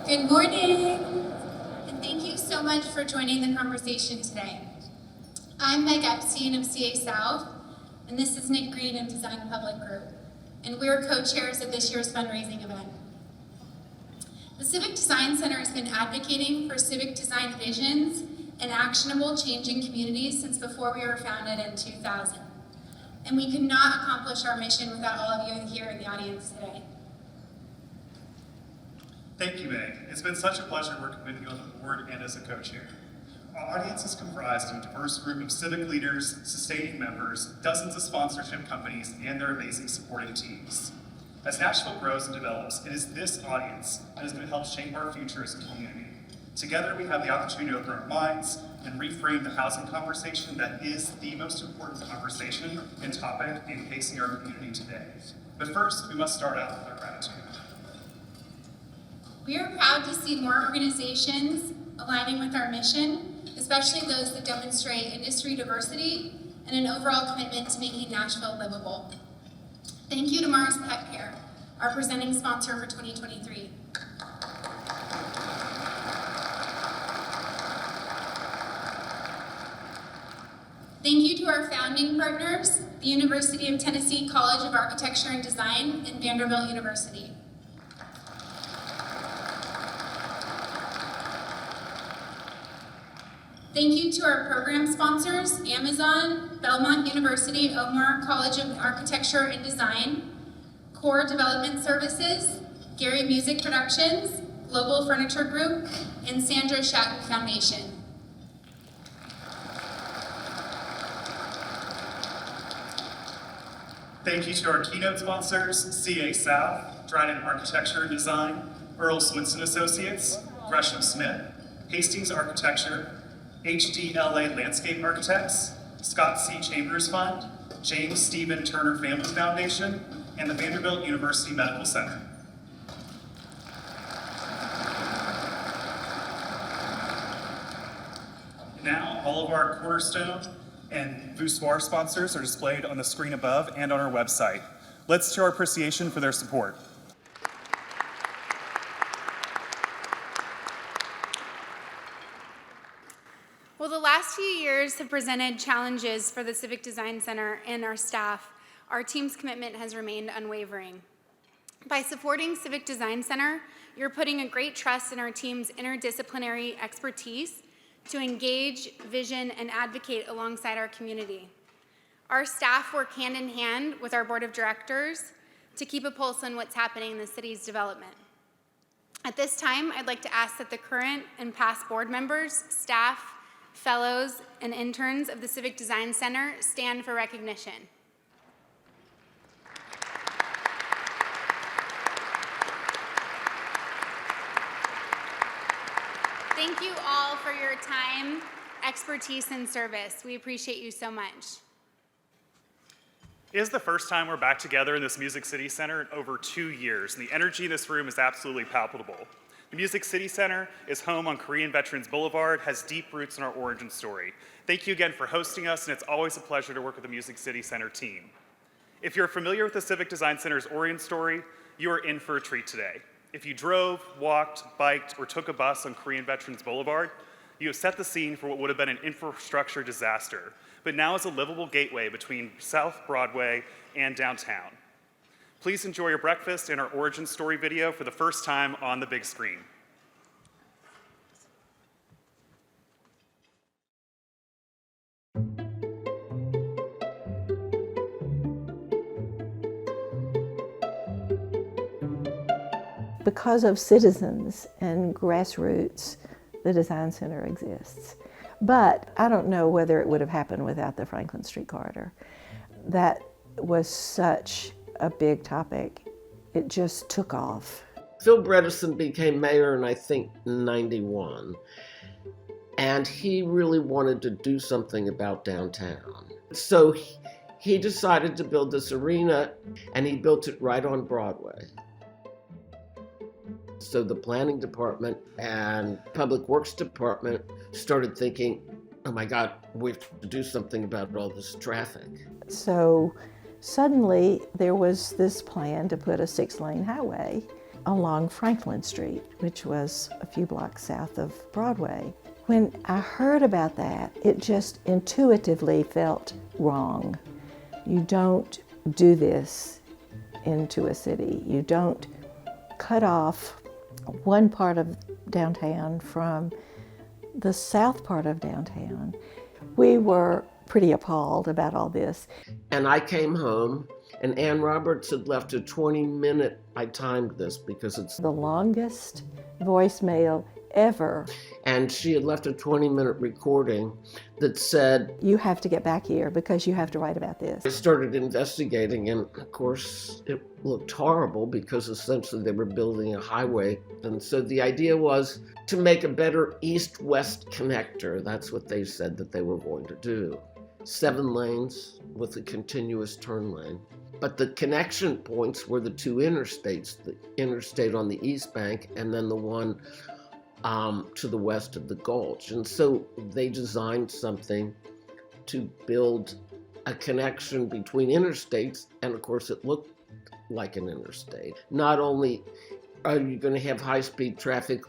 Good morning, and thank you so much for joining the conversation today. I'm Meg Epstein of CA South, and this is Nick Green of Design Public Group, and we're co-chairs of this year's fundraising event. The Civic Design Center has been advocating for civic design visions and actionable change in communities since before we were founded in 2000. And we could not accomplish our mission without all of you here in the audience today. Thank you, Meg. It's been such a pleasure working with you on the board and as a co-chair. Our audience is comprised of a diverse group of civic leaders, sustaining members, dozens of sponsorship companies, and their amazing supporting teams. As Nashville grows and develops, it is this audience that is going to help shape our future as a community. Together, we have the opportunity to open our minds and reframe the housing conversation that is the most important conversation and topic facing our community today. But first, we must start out with our gratitude. We are proud to see more organizations aligning with our mission, especially those that demonstrate industry diversity and an overall commitment to making Nashville livable. Thank you to Mars Pet Care, our presenting sponsor for 2023. Thank you to our founding partners, the University of Tennessee College of Architecture and Design and Vanderbilt University. Thank you to our program sponsors, Amazon, Belmont University, Omar College of Architecture and Design, Core Development Services, Gary Music Productions, Global Furniture Group, and Sandra Shatton Foundation. Thank you to our keynote sponsors, CA South, Dryden Architecture and Design, Earl Swinson Associates, Gresham Smith, Hastings Architecture, HDLA Landscape Architects, Scott C. Chambers Fund, James Stephen Turner Family Foundation, and the Vanderbilt University Medical Center. Now, all of our cornerstone and voussoir sponsors are displayed on the screen above and on our website. Let's show our appreciation for their support. Well, the last few years have presented challenges for the Civic Design Center and our staff. Our team's commitment has remained unwavering. By supporting Civic Design Center, you're putting a great trust in our team's interdisciplinary expertise to engage, vision, and advocate alongside our community. Our staff work hand in hand with our board of directors to keep a pulse on what's happening in the city's development. At this time, I'd like to ask that the current and past board members, staff, fellows, and interns of the Civic Design Center stand for recognition. Thank you all for your time, expertise, and service. We appreciate you so much. It is the first time we're back together in this Music City Center in over 2 years, and the energy in this room is absolutely palpable. The Music City Center is home on Korean Veterans Boulevard, has deep roots in our origin story. Thank you again for hosting us, and it's always a pleasure to work with the Music City Center team. If you're familiar with the Civic Design Center's origin story, you are in for a treat today. If you drove, walked, biked, or took a bus on Korean Veterans Boulevard, you have set the scene for what would have been an infrastructure disaster, but now is a livable gateway between South Broadway and downtown. Please enjoy your breakfast and our origin story video for the first time on the big screen. Because of citizens and grassroots, the Design Center exists. But I don't know whether it would have happened without the Franklin Street Corridor. That was such a big topic. It just took off. Phil Bredesen became mayor in, I think, 91. And he really wanted to do something about downtown. So he decided to build this arena, and he built it right on Broadway. So the planning department and public works department started thinking, oh my God, we have to do something about all this traffic. So suddenly there was this plan to put a 6-lane highway along Franklin Street, which was a few blocks south of Broadway. When I heard about that, it just intuitively felt wrong. You don't do this into a city. You don't cut off one part of downtown from the south part of downtown. We were pretty appalled about all this. And I came home, and Ann Roberts had left a 20-minute, I timed this because it's The longest voicemail ever. and she had left a 20-minute recording that said, You have to get back here because you have to write about I this. started investigating, and of course it looked horrible because essentially they were building a highway. And so the idea was to make a better east-west connector. That's what they said that they were going to do. 7 lanes with a continuous turn lane. But the connection points were the 2 interstates, the interstate on the east bank and then the one to the west of the Gulch. And so they designed something to build a connection between interstates, and of course it looked like an interstate. Not only are you going to have high-speed traffic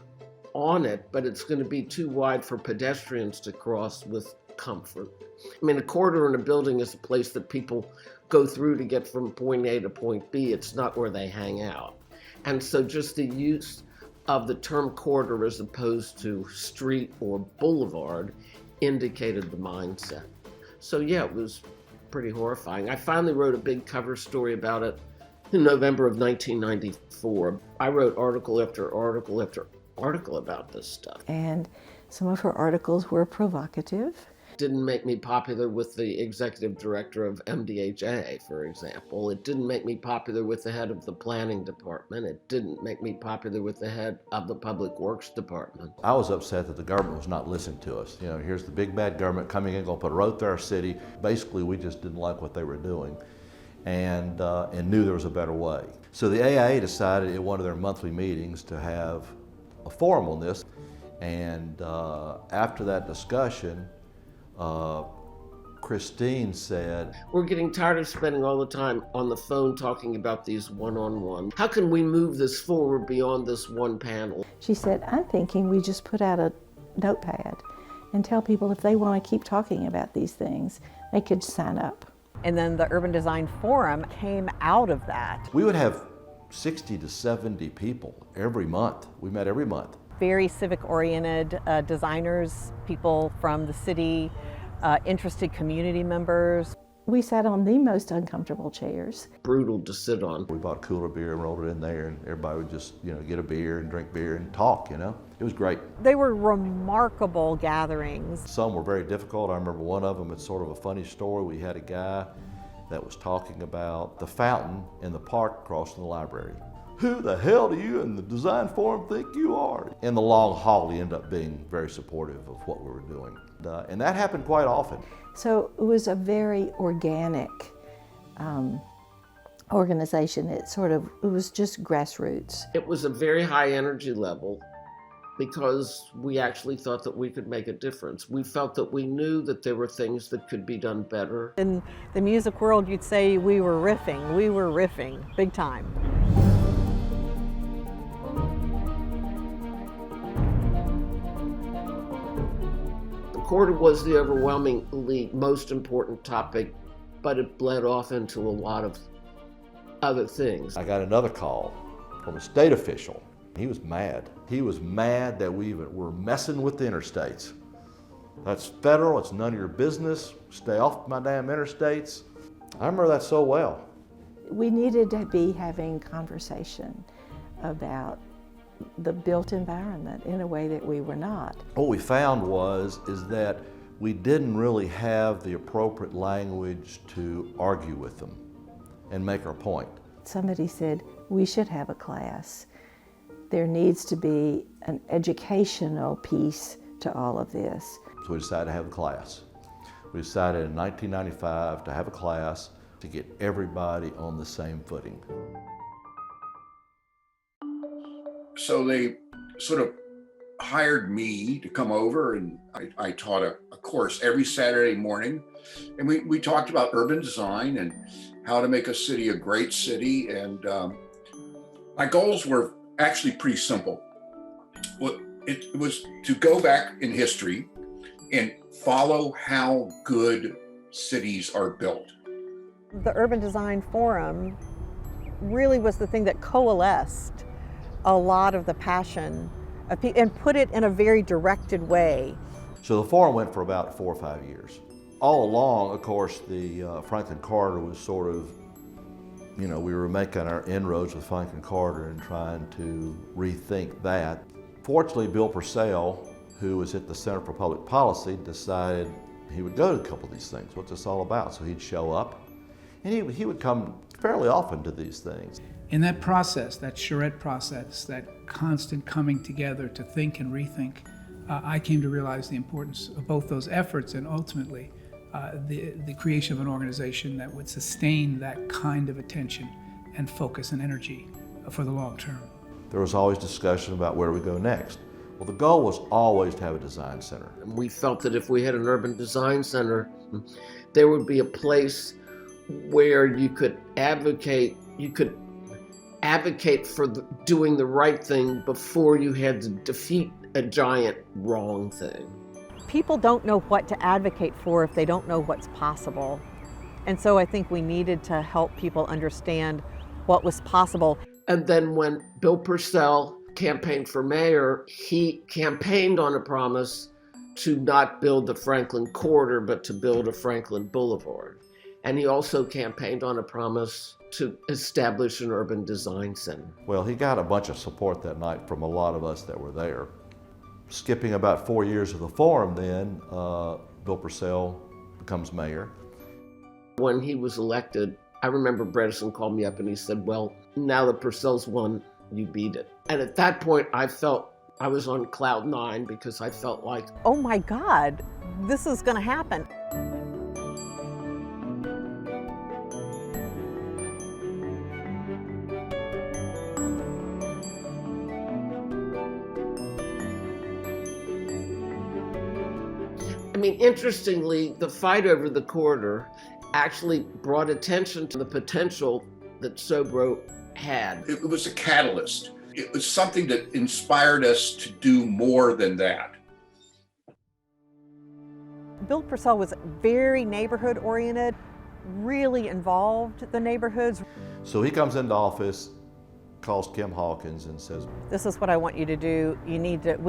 on it, but it's going to be too wide for pedestrians to cross with comfort. I mean, a corridor in a building is a place that people go through to get from point A to point B. It's not where they hang out. And so just the use of the term corridor as opposed to street or boulevard indicated the mindset. So yeah, it was pretty horrifying. I finally wrote a big cover story about it in November of 1994. I wrote article after article after article about this stuff. And some of her articles were provocative. Didn't make me popular with the executive director of MDHA, for example. It didn't make me popular with the head of the planning department. It didn't make me popular with the head of the public works department. I was upset that the government was not listening to us. You know, here's the big bad government coming in, going to put a road through our city. Basically, we just didn't like what they were doing and knew there was a better way. So the AIA decided at one of their monthly meetings to have a forum on this. And after that discussion, Christine said, We're getting tired of spending all the time on the phone talking about these one-on-one. How can we move this forward beyond this one panel? She said, I'm thinking we just put out a notepad and tell people if they want to keep talking about these things, they could sign up. And then the Urban Design Forum came out of that. we would have 60 to 70 people every month. We met every month. Very civic-oriented designers, people from the city, interested community members. We sat on the most uncomfortable chairs. Brutal to sit on. We bought a cooler beer and rolled it in there, and everybody would just, you know, get a beer and drink beer and talk, you know. It was great. They were remarkable gatherings. Some were very difficult. I remember one of them, it's sort of a funny story. We had a guy that was talking about the fountain in the park across from the library. Who the hell do you in the design forum think you are? In the long haul, he ended up being very supportive of what we were doing. And that happened quite often. So it was a very organic organization. It was just grassroots. It was a very high energy level because we actually thought that we could make a difference. We felt that we knew that there were things that could be done better. In the music world, you'd say we were riffing, big time. Corridor was the overwhelmingly most important topic, but it bled off into a lot of other things. I got another call from a state official. He was mad. He was mad that we were messing with the interstates. That's federal, it's none of your business. Stay off my damn interstates. I remember that so well. We needed to be having conversation about the built environment in a way that we were not. What we found is that we didn't really have the appropriate language to argue with them and make our point. Somebody said, we should have a class. There needs to be an educational piece to all of this. So we decided to have a class. We decided in 1995 to have a class to get everybody on the same footing. So they sort of hired me to come over, and I taught a course every Saturday morning. And we talked about urban design and how to make a city a great city. And my goals were actually pretty simple. Well, it was to go back in history and follow how good cities are built. The Urban Design Forum really was the thing that coalesced a lot of the passion and put it in a very directed way. So the forum went for about 4 or 5 years. All along, of course, the Franklin Corridor was sort of, we were making our inroads with Franklin Corridor and trying to rethink that. Fortunately, Bill Purcell, who was at the Center for Public Policy, decided he would go to a couple of these things. What's this all about? So he'd show up, and he would come fairly often to these things. In that process, that charrette process, that constant coming together to think and rethink, I came to realize the importance of both those efforts and ultimately the creation of an organization that would sustain that kind of attention and focus and energy for the long term. There was always discussion about where we go next. Well, the goal was always to have a design center. We felt that if we had an urban design center, there would be a place where you could advocate for doing the right thing before you had to defeat a giant wrong thing. People don't know what to advocate for if they don't know what's possible. And so I think we needed to help people understand what was possible. And then when Bill Purcell campaigned for mayor, he campaigned on a promise to not build the Franklin Corridor, but to build a Franklin Boulevard. And he also campaigned on a promise to establish an urban design center. Well, he got a bunch of support that night from a lot of us that were there. Skipping about 4 years of the forum then, Bill Purcell becomes mayor. When he was elected, I remember Bredesen called me up and he said, well, now that Purcell's won, you beat it. And at that point, I felt I was on cloud 9 because I felt like, Oh my God, this is going to happen. Interestingly, the fight over the corridor actually brought attention to the potential that Sobro had. It was a catalyst. It was something that inspired us to do more than that. Bill Purcell was very neighborhood oriented, really involved the neighborhoods. So he comes into office, calls Kim Hawkins and says, This is what I want you to do. We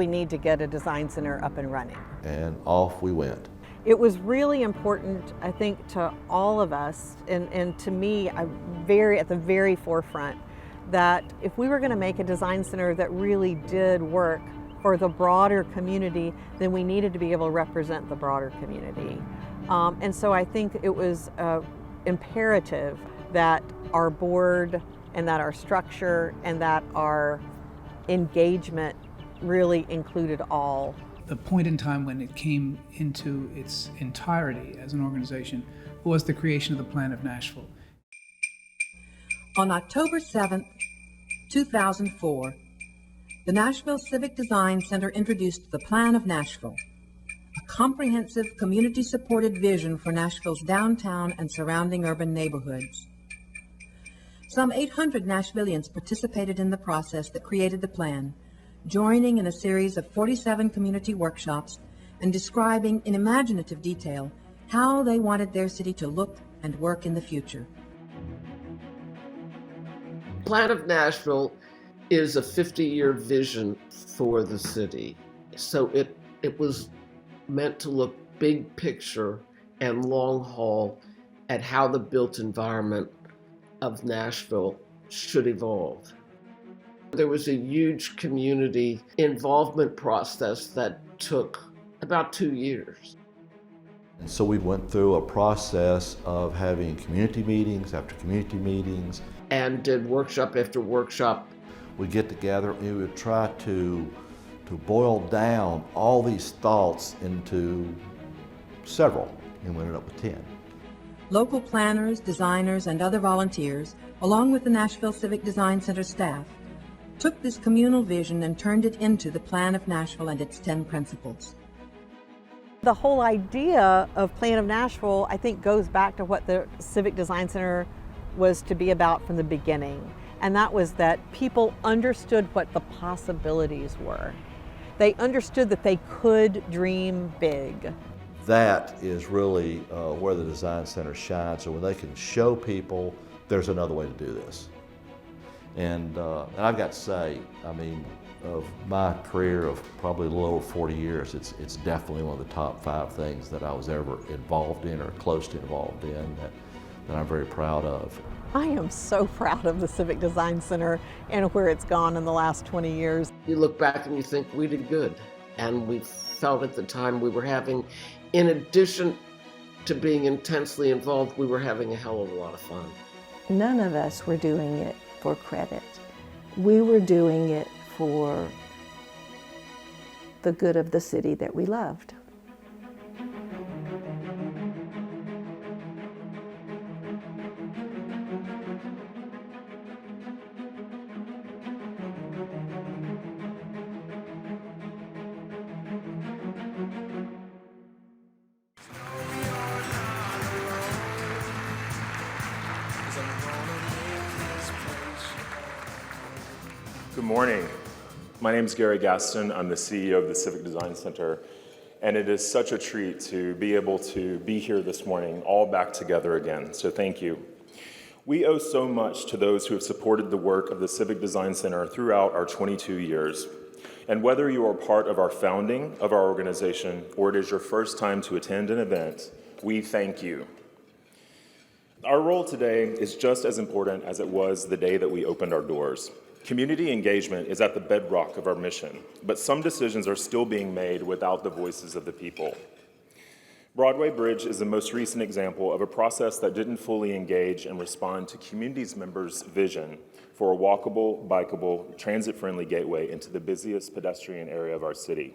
need to get a design center up and running. and off we went. It was really important, I think, to all of us, and to me, at the very forefront, that if we were going to make a design center that really did work for the broader community, then we needed to be able to represent the broader community. And so I think it was imperative that our board and that our structure and that our engagement really included all. The point in time when it came into its entirety as an organization was the creation of the Plan of Nashville. On October 7th, 2004, the Nashville Civic Design Center introduced the Plan of Nashville, a comprehensive community-supported vision for Nashville's downtown and surrounding urban neighborhoods. Some 800 Nashvillians participated in the process that created the plan, joining in a series of 47 community workshops and describing in imaginative detail how they wanted their city to look and work in the future. Plan of Nashville is a 50-year vision for the city. So it was meant to look big picture and long haul at how the built environment of Nashville should evolve. There was a huge community involvement process that took about 2 years. And so we went through a process of having community meetings after community meetings. And did workshop after workshop. We get together and we would try to boil down all these thoughts into several, and we ended up with 10. Local planners, designers, and other volunteers, along with the Nashville Civic Design Center staff, took this communal vision and turned it into the Plan of Nashville and its 10 principles. The whole idea of Plan of Nashville, I think, goes back to what the Civic Design Center was to be about from the beginning. and that was that people understood what the possibilities were. They understood that they could dream big. That is really where the Design Center shines, so when they can show people there's another way to do this. And I've got to say, I mean, of my career of probably a little over 40 years, it's definitely one of the top 5 things that I was ever involved in or close to involved in that I'm very proud of. I am so proud of the Civic Design Center and where it's gone in the last 20 years. You look back and you think we did good. And we felt at the time we were having, in addition to being intensely involved, we were having a hell of a lot of fun. None of us were doing it for credit. We were doing it for the good of the city that we loved. Good morning. My name is Gary Gaston. I'm the CEO of the Civic Design Center, and it is such a treat to be able to be here this morning, all back together again, so thank you. We owe so much to those who have supported the work of the Civic Design Center throughout our 22 years. And whether you are part of our founding of our organization or it is your first time to attend an event, we thank you. Our role today is just as important as it was the day that we opened our doors. Community engagement is at the bedrock of our mission, but some decisions are still being made without the voices of the people. Broadway Bridge is the most recent example of a process that didn't fully engage and respond to community members' vision for a walkable, bikeable, transit-friendly gateway into the busiest pedestrian area of our city.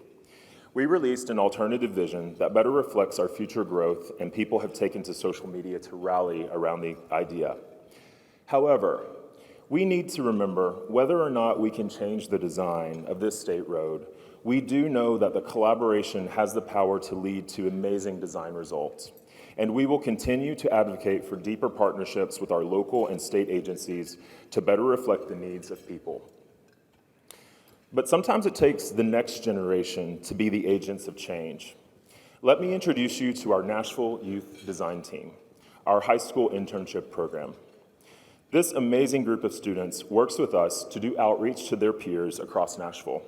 We released an alternative vision that better reflects our future growth, and people have taken to social media to rally around the idea. However, we need to remember whether or not we can change the design of this state road, we do know that the collaboration has the power to lead to amazing design results. And we will continue to advocate for deeper partnerships with our local and state agencies to better reflect the needs of people. But sometimes it takes the next generation to be the agents of change. Let me introduce you to our Nashville Youth Design Team, our high school internship program. This amazing group of students works with us to do outreach to their peers across Nashville,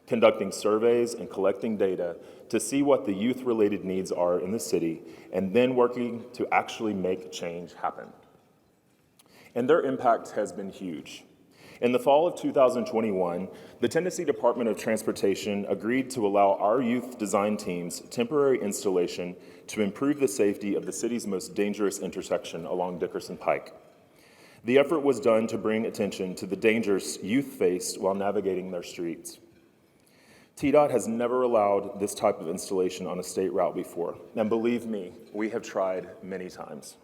conducting surveys and collecting data to see what the youth-related needs are in the city, and then working to actually make change happen. And their impact has been huge. In the fall of 2021, the Tennessee Department of Transportation agreed to allow our youth design teams temporary installation to improve the safety of the city's most dangerous intersection along Dickerson Pike. The effort was done to bring attention to the dangers youth faced while navigating their streets. TDOT has never allowed this type of installation on a state route before, and believe me, we have tried many times.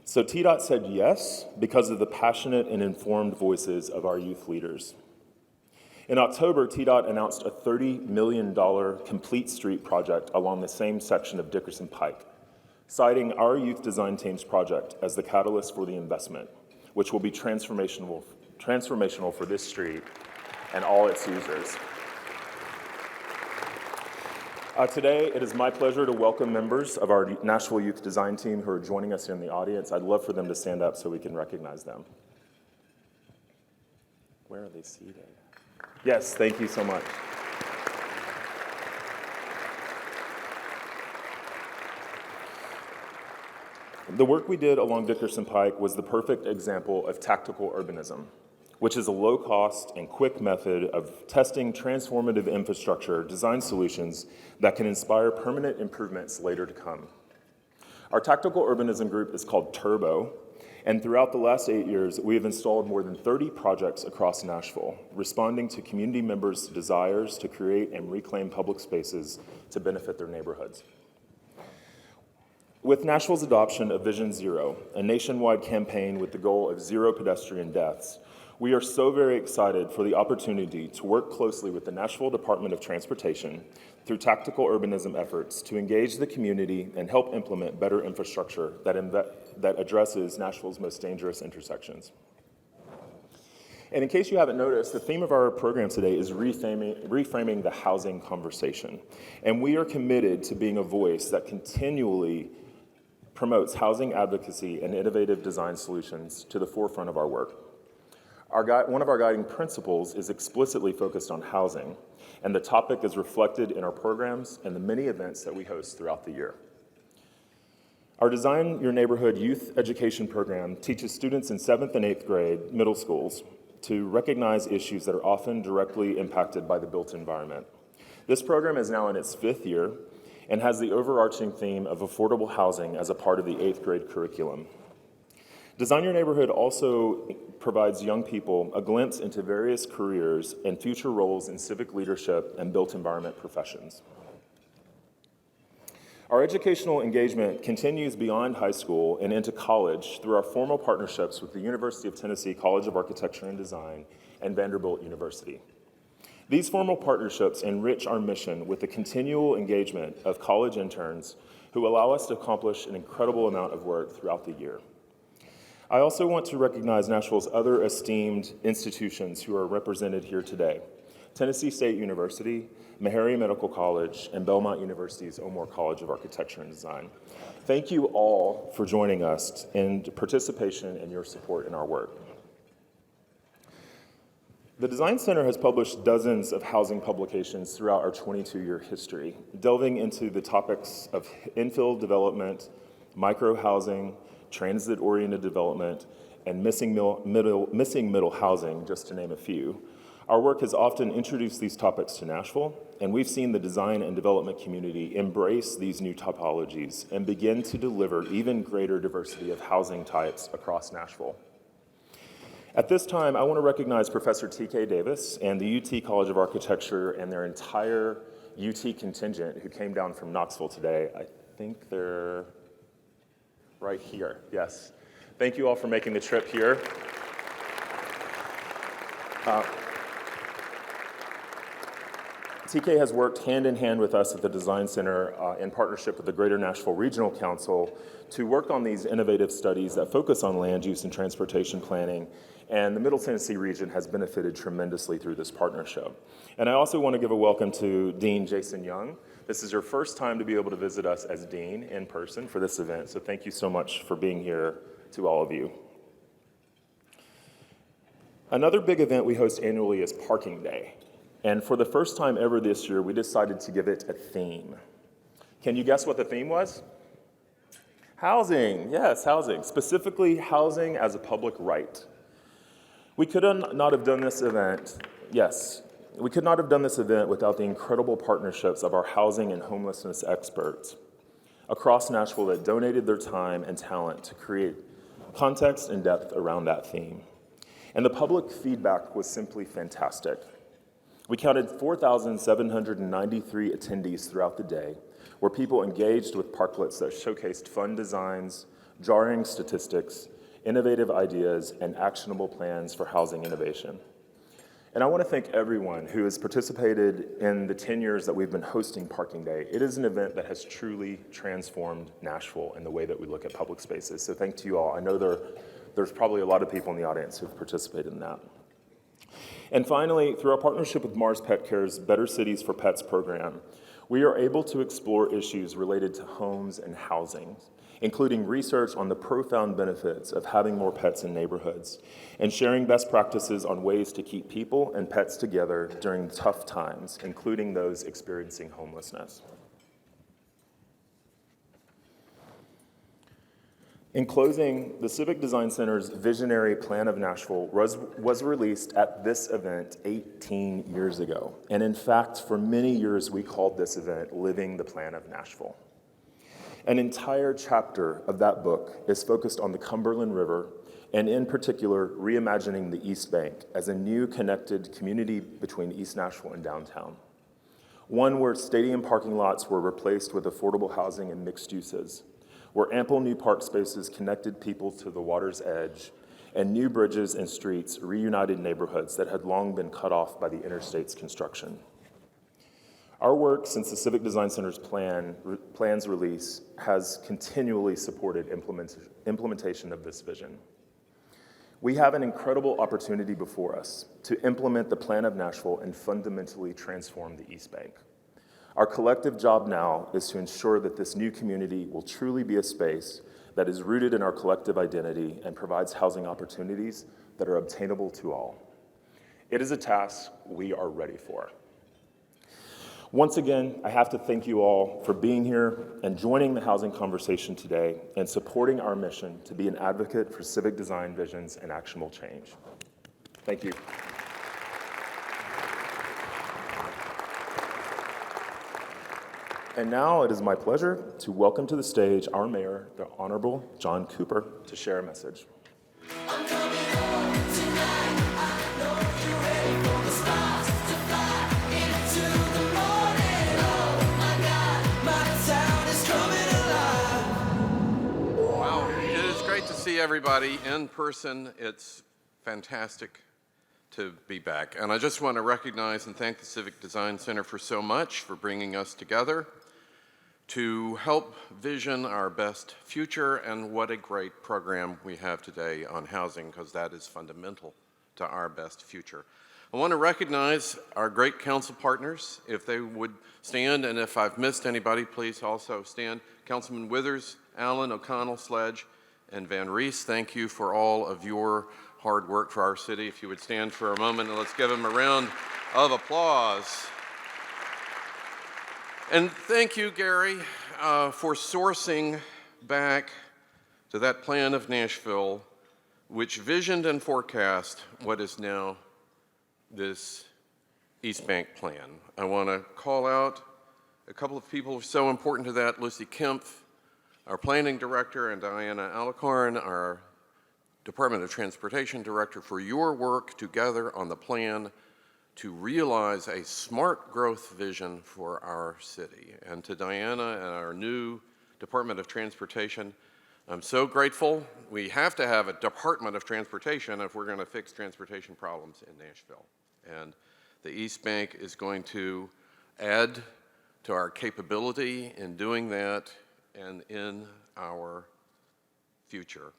So TDOT said yes because of the passionate and informed voices of our youth leaders. In October, TDOT announced a $30 million complete street project along the same section of Dickerson Pike, citing our youth design team's project as the catalyst for the investment, which will be transformational for this street and all its users. Today, it is my pleasure to welcome members of our Nashville Youth Design Team who are joining us here in the audience. I'd love for them to stand up so we can recognize them. Where are they seated? Yes, thank you so much. The work we did along Dickerson Pike was the perfect example of tactical urbanism, which is a low-cost and quick method of testing transformative infrastructure design solutions that can inspire permanent improvements later to come. Our tactical urbanism group is called Turbo, and throughout the last 8 years, we have installed more than 30 projects across Nashville, responding to community members' desires to create and reclaim public spaces to benefit their neighborhoods. With Nashville's adoption of Vision Zero, a nationwide campaign with the goal of 0 pedestrian deaths, we are so very excited for the opportunity to work closely with the Nashville Department of Transportation through tactical urbanism efforts to engage the community and help implement better infrastructure that addresses Nashville's most dangerous intersections. And in case you haven't noticed, the theme of our program today is reframing the housing conversation. And we are committed to being a voice that continually promotes housing advocacy and innovative design solutions to the forefront of our work. One of our guiding principles is explicitly focused on housing, and the topic is reflected in our programs and the many events that we host throughout the year. Our Design Your Neighborhood youth education program teaches students in 7th and 8th grade middle schools to recognize issues that are often directly impacted by the built environment. This program is now in its 5th year and has the overarching theme of affordable housing as a part of the 8th grade curriculum. Design Your Neighborhood also provides young people a glimpse into various careers and future roles in civic leadership and built environment professions. Our educational engagement continues beyond high school and into college through our formal partnerships with the University of Tennessee College of Architecture and Design and Vanderbilt University. These formal partnerships enrich our mission with the continual engagement of college interns who allow us to accomplish an incredible amount of work throughout the year. I also want to recognize Nashville's other esteemed institutions who are represented here today: Tennessee State University, Meharry Medical College, and Belmont University's O'Moore College of Architecture and Design. Thank you all for joining us and participation and your support in our work. The Design Center has published dozens of housing publications throughout our 22-year history, delving into the topics of infill development, micro-housing, transit-oriented development, and missing middle housing, just to name a few. Our work has often introduced these topics to Nashville, and we've seen the design and development community embrace these new topologies and begin to deliver even greater diversity of housing types across Nashville. At this time, I want to recognize Professor T.K. Davis and the UT College of Architecture and their entire UT contingent who came down from Knoxville today. I think they're right here, yes. Thank you all for making the trip here. TK has worked hand in hand with us at the Design Center in partnership with the Greater Nashville Regional Council to work on these innovative studies that focus on land use and transportation planning, and the Middle Tennessee region has benefited tremendously through this partnership. And I also want to give a welcome to Dean Jason Young. This is your first time to be able to visit us as Dean in person for this event, so thank you so much for being here to all of you. Another big event we host annually is Parking Day. And for the first time ever this year, we decided to give it a theme. Can you guess what the theme was? Housing, yes, housing. Specifically, housing as a public right. We could not have done this event, yes, we could not have done this event without the incredible partnerships of our housing and homelessness experts across Nashville that donated their time and talent to create context and depth around that theme. And the public feedback was simply fantastic. We counted 4,793 attendees throughout the day, where people engaged with parklets that showcased fun designs, jarring statistics, innovative ideas, and actionable plans for housing innovation. And I want to thank everyone who has participated in the 10 years that we've been hosting Parking Day. It is an event that has truly transformed Nashville in the way that we look at public spaces. So thank you all. I know there's probably a lot of people in the audience who've participated in that. And finally, through our partnership with Mars Pet Care's Better Cities for Pets program, we are able to explore issues related to homes and housing, including research on the profound benefits of having more pets in neighborhoods, and sharing best practices on ways to keep people and pets together during tough times, including those experiencing homelessness. In closing, the Civic Design Center's visionary Plan of Nashville was released at this event 18 years ago. And in fact, for many years, we called this event Living the Plan of Nashville. An entire chapter of that book is focused on the Cumberland River, and in particular, reimagining the East Bank as a new connected community between East Nashville and downtown. One where stadium parking lots were replaced with affordable housing and mixed uses, where ample new park spaces connected people to the water's edge, and new bridges and streets reunited neighborhoods that had long been cut off by the interstate's construction. Our work since the Civic Design Center's plan's release has continually supported implementation of this vision. We have an incredible opportunity before us to implement the Plan of Nashville and fundamentally transform the East Bank. Our collective job now is to ensure that this new community will truly be a space that is rooted in our collective identity and provides housing opportunities that are obtainable to all. It is a task we are ready for. Once again, I have to thank you all for being here and joining the housing conversation today and supporting our mission to be an advocate for civic design visions and actionable change. Thank you. And now it is my pleasure to welcome to the stage our mayor, the Honorable John Cooper, to share a message. See everybody in person. It's fantastic to be back. And I just want to recognize and thank the Civic Design Center for so much, for bringing us together to help vision our best future. And what a great program we have today on housing, because that is fundamental to our best future. I want to recognize our great council partners, if they would stand, and if I've missed anybody, please also stand. Councilman Withers, Allen, O'Connell, Sledge, and Van Reese, thank you for all of your hard work for our city. If you would stand for a moment, and let's give them a round of applause. And thank you, Gary, for sourcing back to that plan of Nashville, which visioned and forecast what is now this East Bank plan. I want to call out a couple of people who are so important to that: Lucy Kempf, our planning director, and Diana Alicorn, our Department of Transportation director, for your work together on the plan to realize a smart growth vision for our city. And to Diana and our new Department of Transportation, I'm so grateful. We have to have a Department of Transportation if we're going to fix transportation problems in Nashville. And the East Bank is going to add to our capability in doing that and in our future.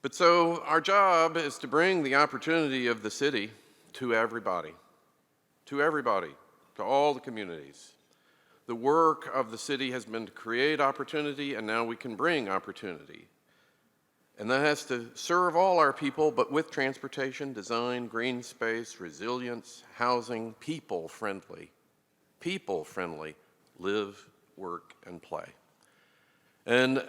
But so our job is to bring the opportunity of the city to everybody, to all the communities. The work of the city has been to create opportunity, and now we can bring opportunity. And that has to serve all our people, but with transportation, design, green space, resilience, housing, people-friendly, live, work, and play. And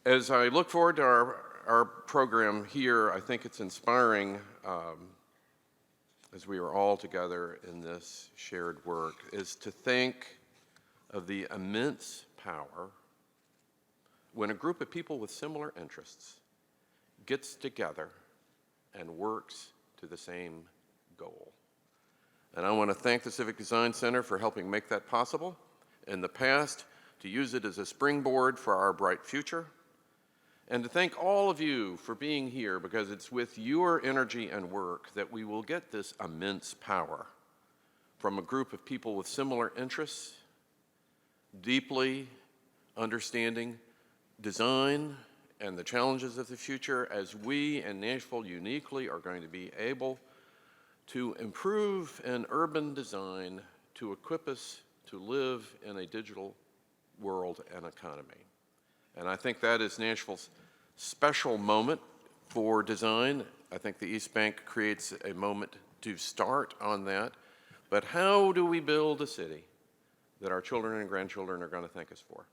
as I look forward to our program here, I think it's inspiring as we are all together in this shared work, is to think of the immense power when a group of people with similar interests gets together and works to the same goal. And I want to thank the Civic Design Center for helping make that possible in the past, to use it as a springboard for our bright future, and to thank all of you for being here, because it's with your energy and work that we will get this immense power from a group of people with similar interests, deeply understanding design and the challenges of the future, as we in Nashville uniquely are going to be able to improve in urban design to equip us to live in a digital world and economy. And I think that is Nashville's special moment for design. I think the East Bank creates a moment to start on that. But how do we build a city that our children and grandchildren are going to thank us for?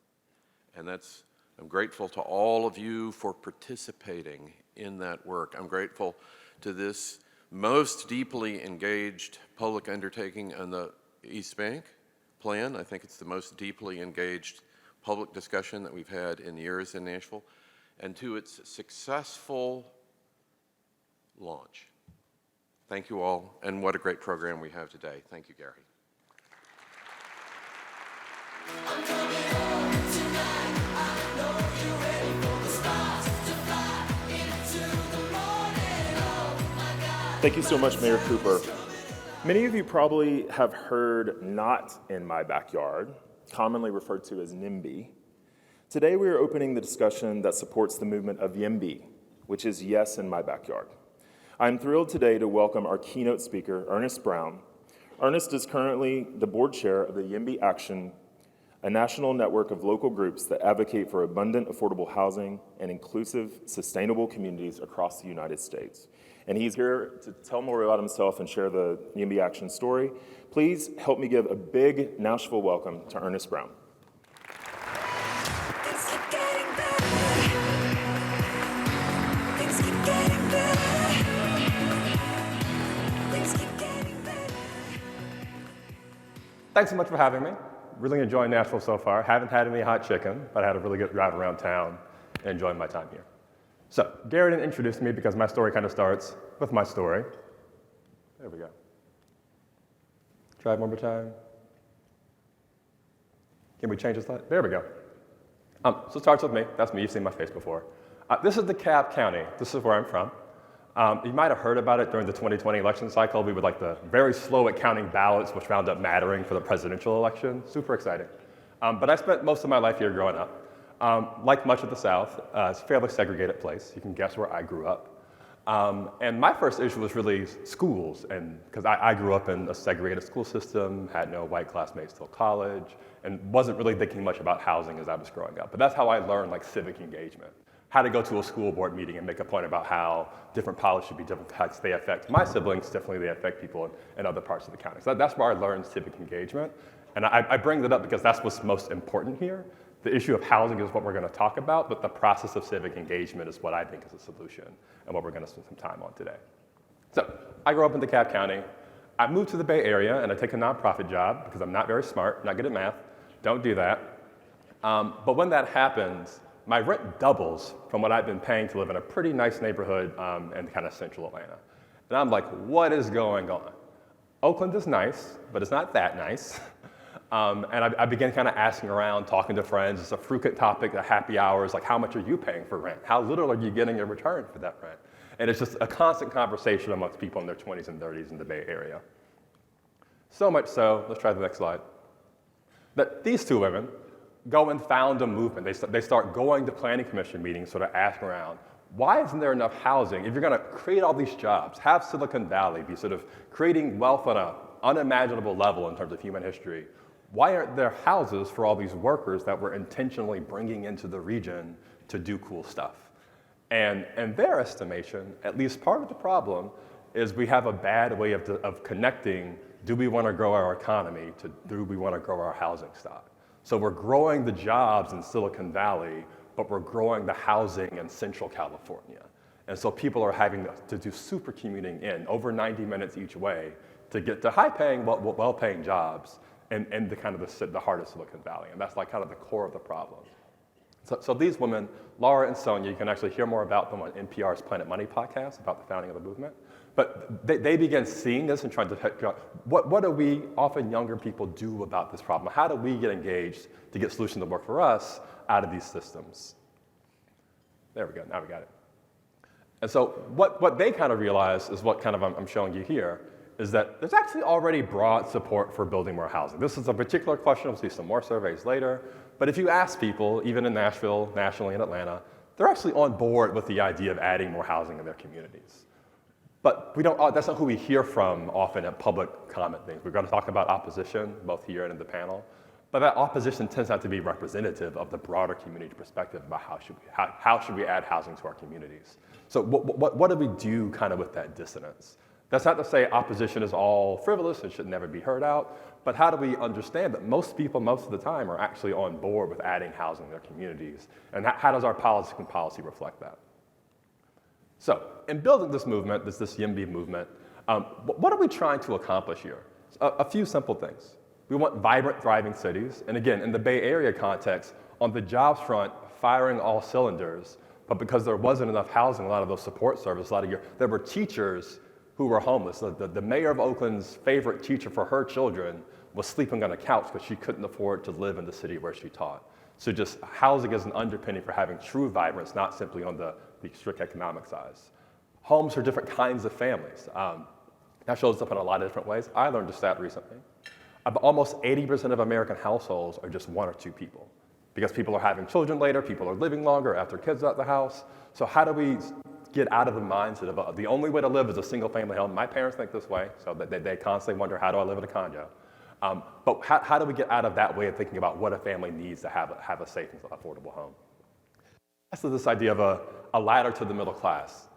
And I'm grateful to all of you for participating in that work. I'm grateful to this most deeply engaged public undertaking on the East Bank plan. I think it's the most deeply engaged public discussion that we've had in years in Nashville, and to its successful launch. Thank you all, and what a great program we have today. Thank you, Gary. I'm coming home tonight. I know you're ready for the stars to fly into the morning. Oh my God. Thank you so much, Mayor Cooper. Many of you probably have heard "Not in My Backyard," commonly referred to as NIMBY. Today we are opening the discussion that supports the movement of YIMBY, which is yes in my backyard. I'm thrilled today to welcome our keynote speaker, Ernest Brown. Ernest is currently the board chair of the YIMBY Action, a national network of local groups that advocate for abundant, affordable housing and inclusive, sustainable communities across the United States. And he's here to tell more about himself and share the YIMBY Action story. Please help me give a big Nashville welcome to Ernest Brown. Thanks so much for having me. Really enjoying Nashville so far. Haven't had any hot chicken, but I had a really good drive around town and enjoying my time here. So, Gary didn't introduce me because my story kind of starts with my story. There we go. Try it one more time. Can we change the slide? There we go. So it starts with me. That's me. You've seen my face before. This is DeKalb County. This is where I'm from. You might have heard about it during the 2020 election cycle. We were like the very slow at counting ballots, which wound up mattering for the presidential election. Super exciting. But I spent most of my life here growing up. Like much of the South, it's a fairly segregated place. You can guess where I grew up. And my first issue was really schools, and because I grew up in a segregated school system, had no white classmates till college, and wasn't really thinking much about housing as I was growing up. But that's how I learned like civic engagement. How to go to a school board meeting and make a point about how different policies should be different, how they affect my siblings, differently they affect people in other parts of the county. So that's where I learned civic engagement. And I bring that up because that's what's most important here. The issue of housing is what we're going to talk about, but the process of civic engagement is what I think is a solution and what we're going to spend some time on today. So I grew up in DeKalb County. I moved to the Bay Area and I take a nonprofit job because I'm not very smart, not good at math, don't do that. But when that happens, my rent doubles from what I've been paying to live in a pretty nice neighborhood in kind of central Atlanta. And I'm like, what is going on? Oakland is nice, but it's not that nice. And I began kind of asking around, talking to friends. It's a frequent topic at happy hours, like how much are you paying for rent? How little are you getting in return for that rent? And it's just a constant conversation amongst people in their 20s and 30s in the Bay Area. So much so, let's try the next slide, that these two women go and found a movement. They start going to planning commission meetings, sort of asking around, why isn't there enough housing? If you're going to create all these jobs, have Silicon Valley be sort of creating wealth on an unimaginable level in terms of human history, why aren't there houses for all these workers that we're intentionally bringing into the region to do cool stuff? And in their estimation, at least part of the problem is we have a bad way of connecting, do we want to grow our economy to do we want to grow our housing stock? So we're growing the jobs in Silicon Valley, but we're growing the housing in Central California. And so people are having to do super commuting in over 90 minutes each way to get to high-paying, well-paying jobs in the kind of the heart of Silicon Valley. And that's like kind of the core of the problem. So these women, Laura and Sonia, you can actually hear more about them on NPR's Planet Money podcast about the founding of the movement. But they began seeing this and trying to figure out, what do we, often younger people, do about this problem? How do we get engaged to get solutions that work for us out of these systems? There we go, now we got it. And so what they kind of realized is what kind of I'm showing you here, is that there's actually already broad support for building more housing. This is a particular question, we'll see some more surveys later, but if you ask people, even in Nashville, nationally in Atlanta, they're actually on board with the idea of adding more housing in their communities. But that's not who we hear from often at public comment things. We're going to talk about opposition, both here and in the panel, but that opposition tends not to be representative of the broader community perspective about how should we add housing to our communities. So what do we do kind of with that dissonance? That's not to say opposition is all frivolous and should never be heard out, but how do we understand that most people, most of the time, are actually on board with adding housing in their communities? And how does our policy reflect that? So, in building this movement, this YIMBY movement, what are we trying to accomplish here? A few simple things. We want vibrant, thriving cities, and again, in the Bay Area context, on the jobs front, firing all cylinders, but because there wasn't enough housing, a lot of those support services, there were teachers who were homeless. The mayor of Oakland's favorite teacher for her children was sleeping on a couch because she couldn't afford to live in the city where she taught. So just housing is an underpinning for having true vibrance, not simply on the strict economic size. Homes for different kinds of families. That shows up in a lot of different ways. I learned a stat recently. Almost 80% of American households are just one or two people because people are having children later, people are living longer after kids are at the house. So how do we get out of the mindset of the only way to live is a single family home. My parents think this way, so they constantly wonder, how do I live in a condo? But how do we get out of that way of thinking about what a family needs to have a safe and affordable home? So this idea of a ladder to the middle class.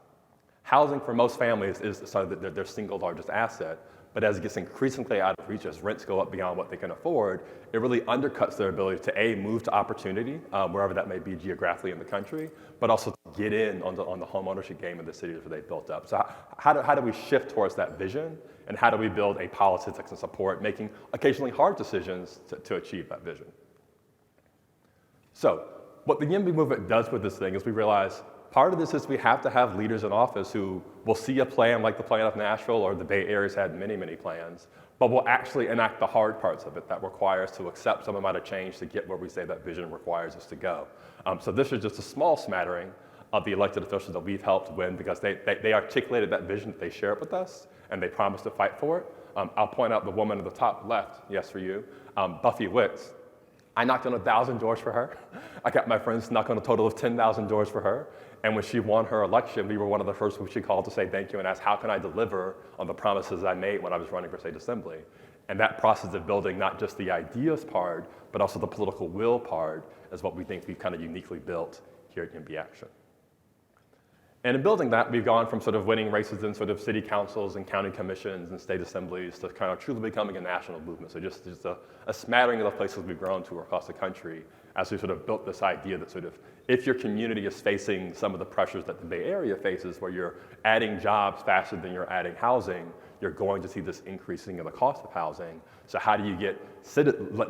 Housing for most families is sort of their single largest asset, but as it gets increasingly out of reach, as rents go up beyond what they can afford, it really undercuts their ability to A, move to opportunity, wherever that may be geographically in the country, but also to get in on the home ownership game in the cities where they've built up. So how do we shift towards that vision, and how do we build a politics that can support making occasionally hard decisions to achieve that vision? So what the YIMBY movement does with this thing is we realize part of this is we have to have leaders in office who will see a plan like the plan of Nashville, or the Bay Area's had many, many plans, but will actually enact the hard parts of it that requires to accept some amount of change to get where we say that vision requires us to go. So this is just a small smattering of the elected officials that we've helped win because they articulated that vision, they share it with us, and they promised to fight for it. I'll point out the woman at the top left, yes for you, Buffy Wicks. I knocked on 1,000 doors for her. I got my friends to knock on a total of 10,000 doors for her. And when she won her election, we were one of the first who she called to say thank you and ask, how can I deliver on the promises I made when I was running for state assembly? And that process of building not just the ideas part, but also the political will part is what we think we've kind of uniquely built here at YIMBY Action. And in building that, we've gone from sort of winning races in sort of city councils and county commissions and state assemblies to kind of truly becoming a national movement. So just a smattering of the places we've grown to across the country as we sort of built this idea that sort of if your community is facing some of the pressures that the Bay Area faces, where you're adding jobs faster than you're adding housing, you're going to see this increasing in the cost of housing. So how do you get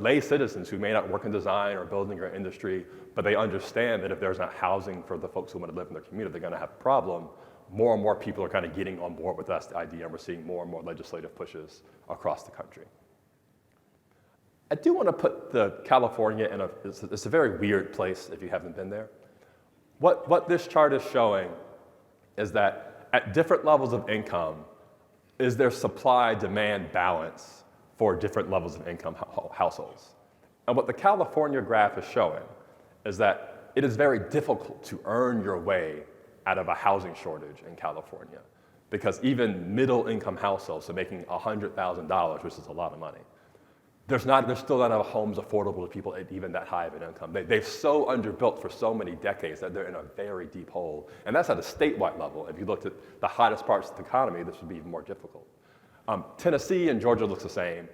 lay citizens who may not work in design or building or industry, but they understand that if there's not housing for the folks who want to live in their community, they're going to have a problem. More and more people are kind of getting on board with that idea, and we're seeing more and more legislative pushes across the country. I do want to put California in it's a very weird place if you haven't been there. What this chart is showing is that at different levels of income, is there supply-demand balance for different levels of income households. And what the California graph is showing is that it is very difficult to earn your way out of a housing shortage in California, because even middle-income households, so making $100,000, which is a lot of money, there's still not enough homes affordable to people at even that high of an income. They've so underbuilt for so many decades that they're in a very deep hole. And that's at a statewide level. If you looked at the hottest parts of the economy, this would be even more difficult. Tennessee and Georgia looks the same.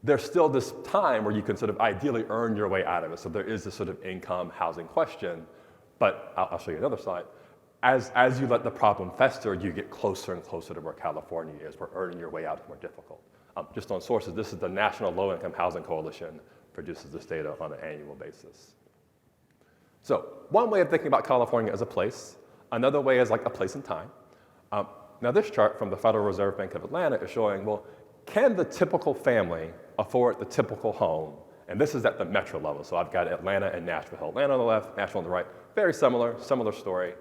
There's still this time where you can sort of ideally earn your way out of it. So there is this sort of income housing question. But I'll show you another slide. As you let the problem fester, you get closer and closer to where California is, where earning your way out is more difficult. Just on sources, this is the National Low-Income Housing Coalition produces this data on an annual basis. So one way of thinking about California as a place, another way is like a place in time. Now this chart from the Federal Reserve Bank of Atlanta is showing, well, can the typical family afford the typical home? And this is at the metro level. So I've got Atlanta and Nashville. Atlanta on the left, Nashville on the right. Very similar story.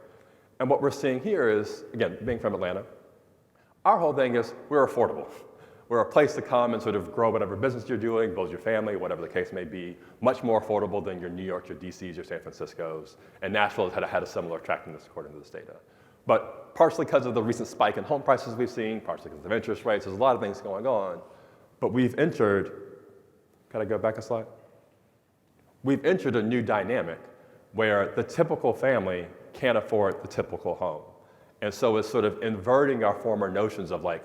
And what we're seeing here is, again, being from Atlanta, our whole thing is we're affordable. We're a place to come and sort of grow whatever business you're doing, build your family, whatever the case may be, much more affordable than your New York, your DCs, your San Franciscos. And Nashville has had a similar attractiveness according to this data. But partially because of the recent spike in home prices we've seen, partially because of interest rates, there's a lot of things going on. But we've entered, can I go back a slide? We've entered a new dynamic where the typical family can't afford the typical home. And so it's sort of inverting our former notions of like,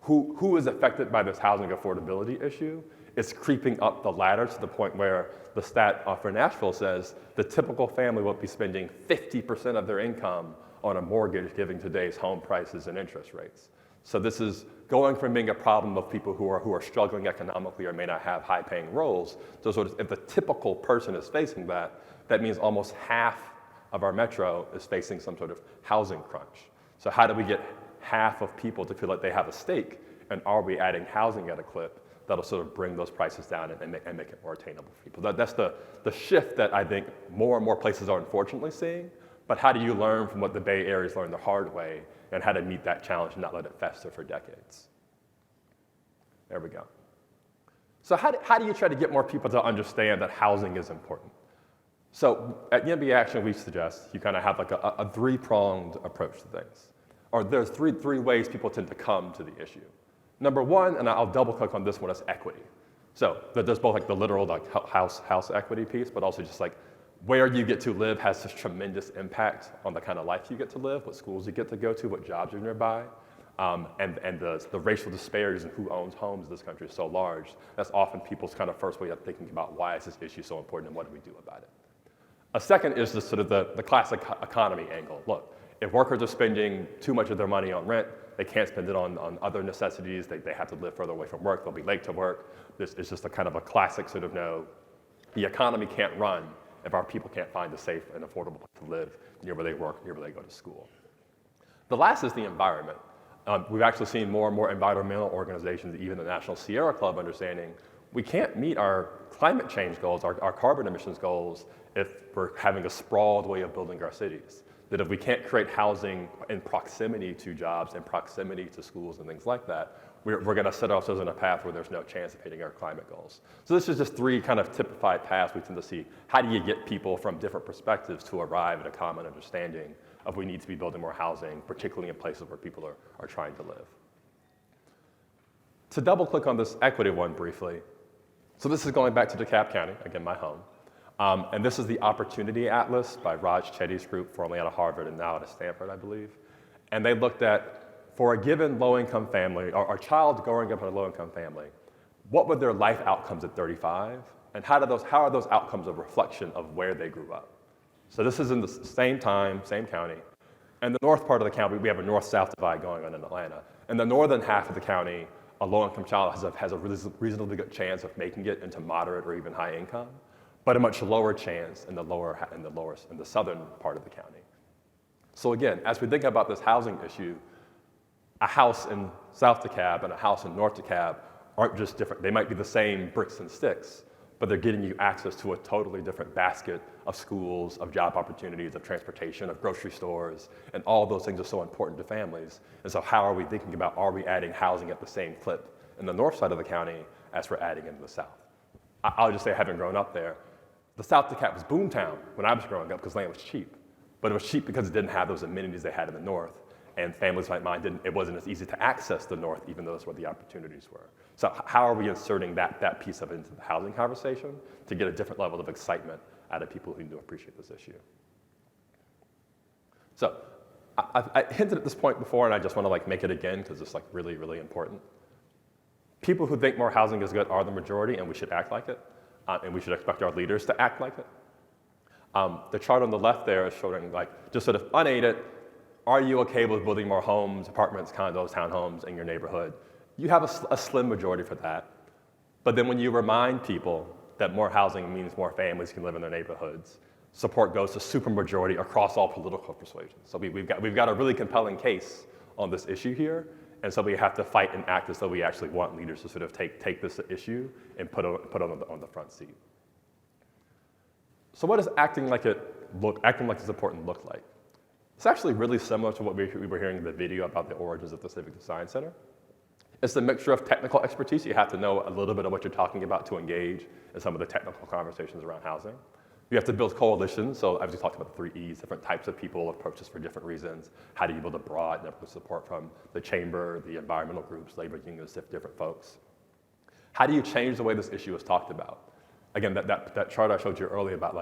who is affected by this housing affordability issue? It's creeping up the ladder to the point where the stat for Nashville says the typical family will be spending 50% of their income on a mortgage given today's home prices and interest rates. So this is going from being a problem of people who are struggling economically or may not have high-paying roles to sort of if the typical person is facing that, that means almost half of our metro is facing some sort of housing crunch. So how do we get half of people to feel like they have a stake, and are we adding housing at a clip that'll sort of bring those prices down and make it more attainable for people? That's the shift that I think more and more places are unfortunately seeing, but how do you learn from what the Bay Area's learned the hard way and how to meet that challenge and not let it fester for decades? There we go. So how do you try to get more people to understand that housing is important? So at YIMBY Action, we suggest you kind of have like a three-pronged approach to things. Or there's three ways people tend to come to the issue. Number one, and I'll double click on this one, is equity. So there's both like the literal like house equity piece, but also just like where you get to live has such tremendous impact on the kind of life you get to live, what schools you get to go to, what jobs are nearby. And the racial disparities in who owns homes in this country is so large. That's often people's kind of first way of thinking about why is this issue so important and what do we do about it. A second is the sort of the classic economy angle. Look, if workers are spending too much of their money on rent, they can't spend it on other necessities, they have to live further away from work, they'll be late to work. This is just a kind of a classic sort of the economy can't run if our people can't find a safe and affordable place to live near where they work, near where they go to school. The last is the environment. We've actually seen more and more environmental organizations, even the National Sierra Club, understanding we can't meet our climate change goals, our carbon emissions goals, if we're having a sprawled way of building our cities. That if we can't create housing in proximity to jobs, in proximity to schools and things like that, we're going to set ourselves on a path where there's no chance of hitting our climate goals. So this is just three kind of typified paths we tend to see. How do you get people from different perspectives to arrive at a common understanding of we need to be building more housing, particularly in places where people are trying to live? To double click on this equity one briefly, so this is going back to DeKalb County, again, my home. And this is the Opportunity Atlas by Raj Chetty's group, formerly out of Harvard and now out of Stanford, I believe. And they looked at, for a given low-income family, or a child growing up in a low-income family, what were their life outcomes at 35? And how are those outcomes a reflection of where they grew up? So this is in the same time, same county. And the north part of the county, we have a north-south divide going on in Atlanta. In the northern half of the county, a low-income child has a reasonably good chance of making it into moderate or even high income, but a much lower chance in the southern part of the county. So again, as we think about this housing issue, a house in South DeKalb and a house in North DeKalb aren't just different. They might be the same bricks and sticks, but they're getting you access to a totally different basket of schools, of job opportunities, of transportation, of grocery stores, and all those things are so important to families. And so how are we thinking about, are we adding housing at the same clip in the north side of the county as we're adding in the south? I'll just say, having grown up there, the South DeKalb was boomtown when I was growing up because land was cheap. But it was cheap because it didn't have those amenities they had in the north. And families like mine it wasn't as easy to access the north, even though that's where the opportunities were. So how are we inserting that piece of it into the housing conversation to get a different level of excitement out of people who do appreciate this issue? So I hinted at this point before, and I just want to make it again because it's really, really important. People who think more housing is good are the majority, and we should act like it, and we should expect our leaders to act like it. The chart on the left there is showing just sort of unaided, are you okay with building more homes, apartments, condos, townhomes in your neighborhood? You have a slim majority for that. But then when you remind people that more housing means more families can live in their neighborhoods, support goes to supermajority across all political persuasions. So we've got a really compelling case on this issue here, and so we have to fight and act as though we actually want leaders to sort of take this issue and put it on the front seat. So what does acting like it's important look like? It's actually really similar to what we were hearing in the video about the origins of the Civic Design Center. It's a mixture of technical expertise. You have to know a little bit of what you're talking about to engage in some of the technical conversations around housing. You have to build coalitions. So as we talked about the 3 E's, different types of people approach this for different reasons. How do you build a broad network of support from the chamber, the environmental groups, labor unions, different folks? How do you change the way this issue is talked about? Again, that chart I showed you earlier about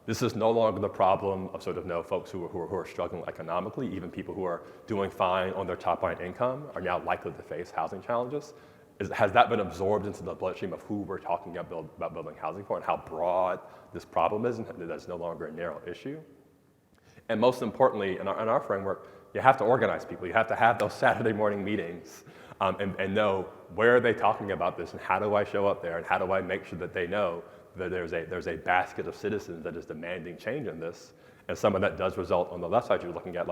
this is no longer the problem of folks who are struggling economically. Even people who are doing fine on their top line income are now likely to face housing challenges. Has that been absorbed into the bloodstream of who we're talking about building housing for and how broad this problem is, and that it's no longer a narrow issue? And most importantly, in our framework, you have to organize people. You have to have those Saturday morning meetings and know where are they talking about this and how do I show up there and how do I make sure that they know that there's a basket of citizens that is demanding change in this. And some of that does result on the left side, you're looking at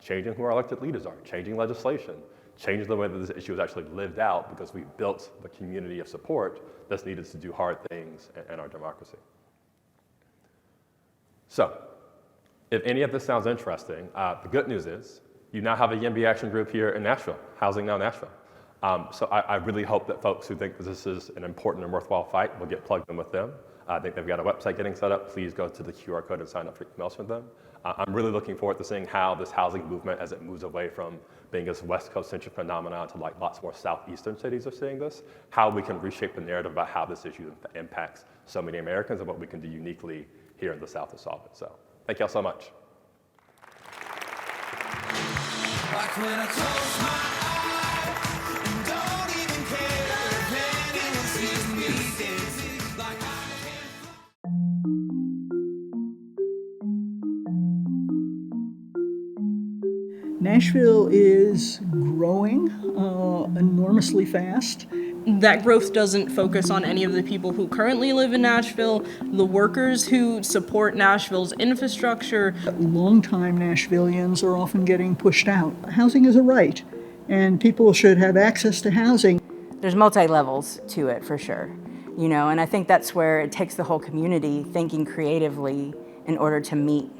changing who our elected leaders are, changing legislation, changing the way that this issue is actually lived out because we built the community of support that's needed to do hard things in our democracy. So, if any of this sounds interesting, the good news is you now have a YIMBY action group here in Nashville, Housing Now Nashville. So I really hope that folks who think that this is an important and worthwhile fight will get plugged in with them. I think they've got a website getting set up. Please go to the QR code and sign up for emails from them. I'm really looking forward to seeing how this housing movement, as it moves away from being this West Coast centric phenomenon to like lots more Southeastern cities are seeing this, how we can reshape the narrative about how this issue impacts so many Americans and what we can do uniquely here in the South to solve it. So thank y'all so much. Like when I close my eyes and don't even care if anyone sees me dancing like I can. Nashville is growing enormously fast. That growth doesn't focus on any of the people who currently live in Nashville, the workers who support Nashville's infrastructure. Longtime Nashvillians are often getting pushed out. Housing is a right, and people should have access to housing. There's multi-levels to it for sure, you know, and I think that's where it takes the whole community thinking creatively in order to meet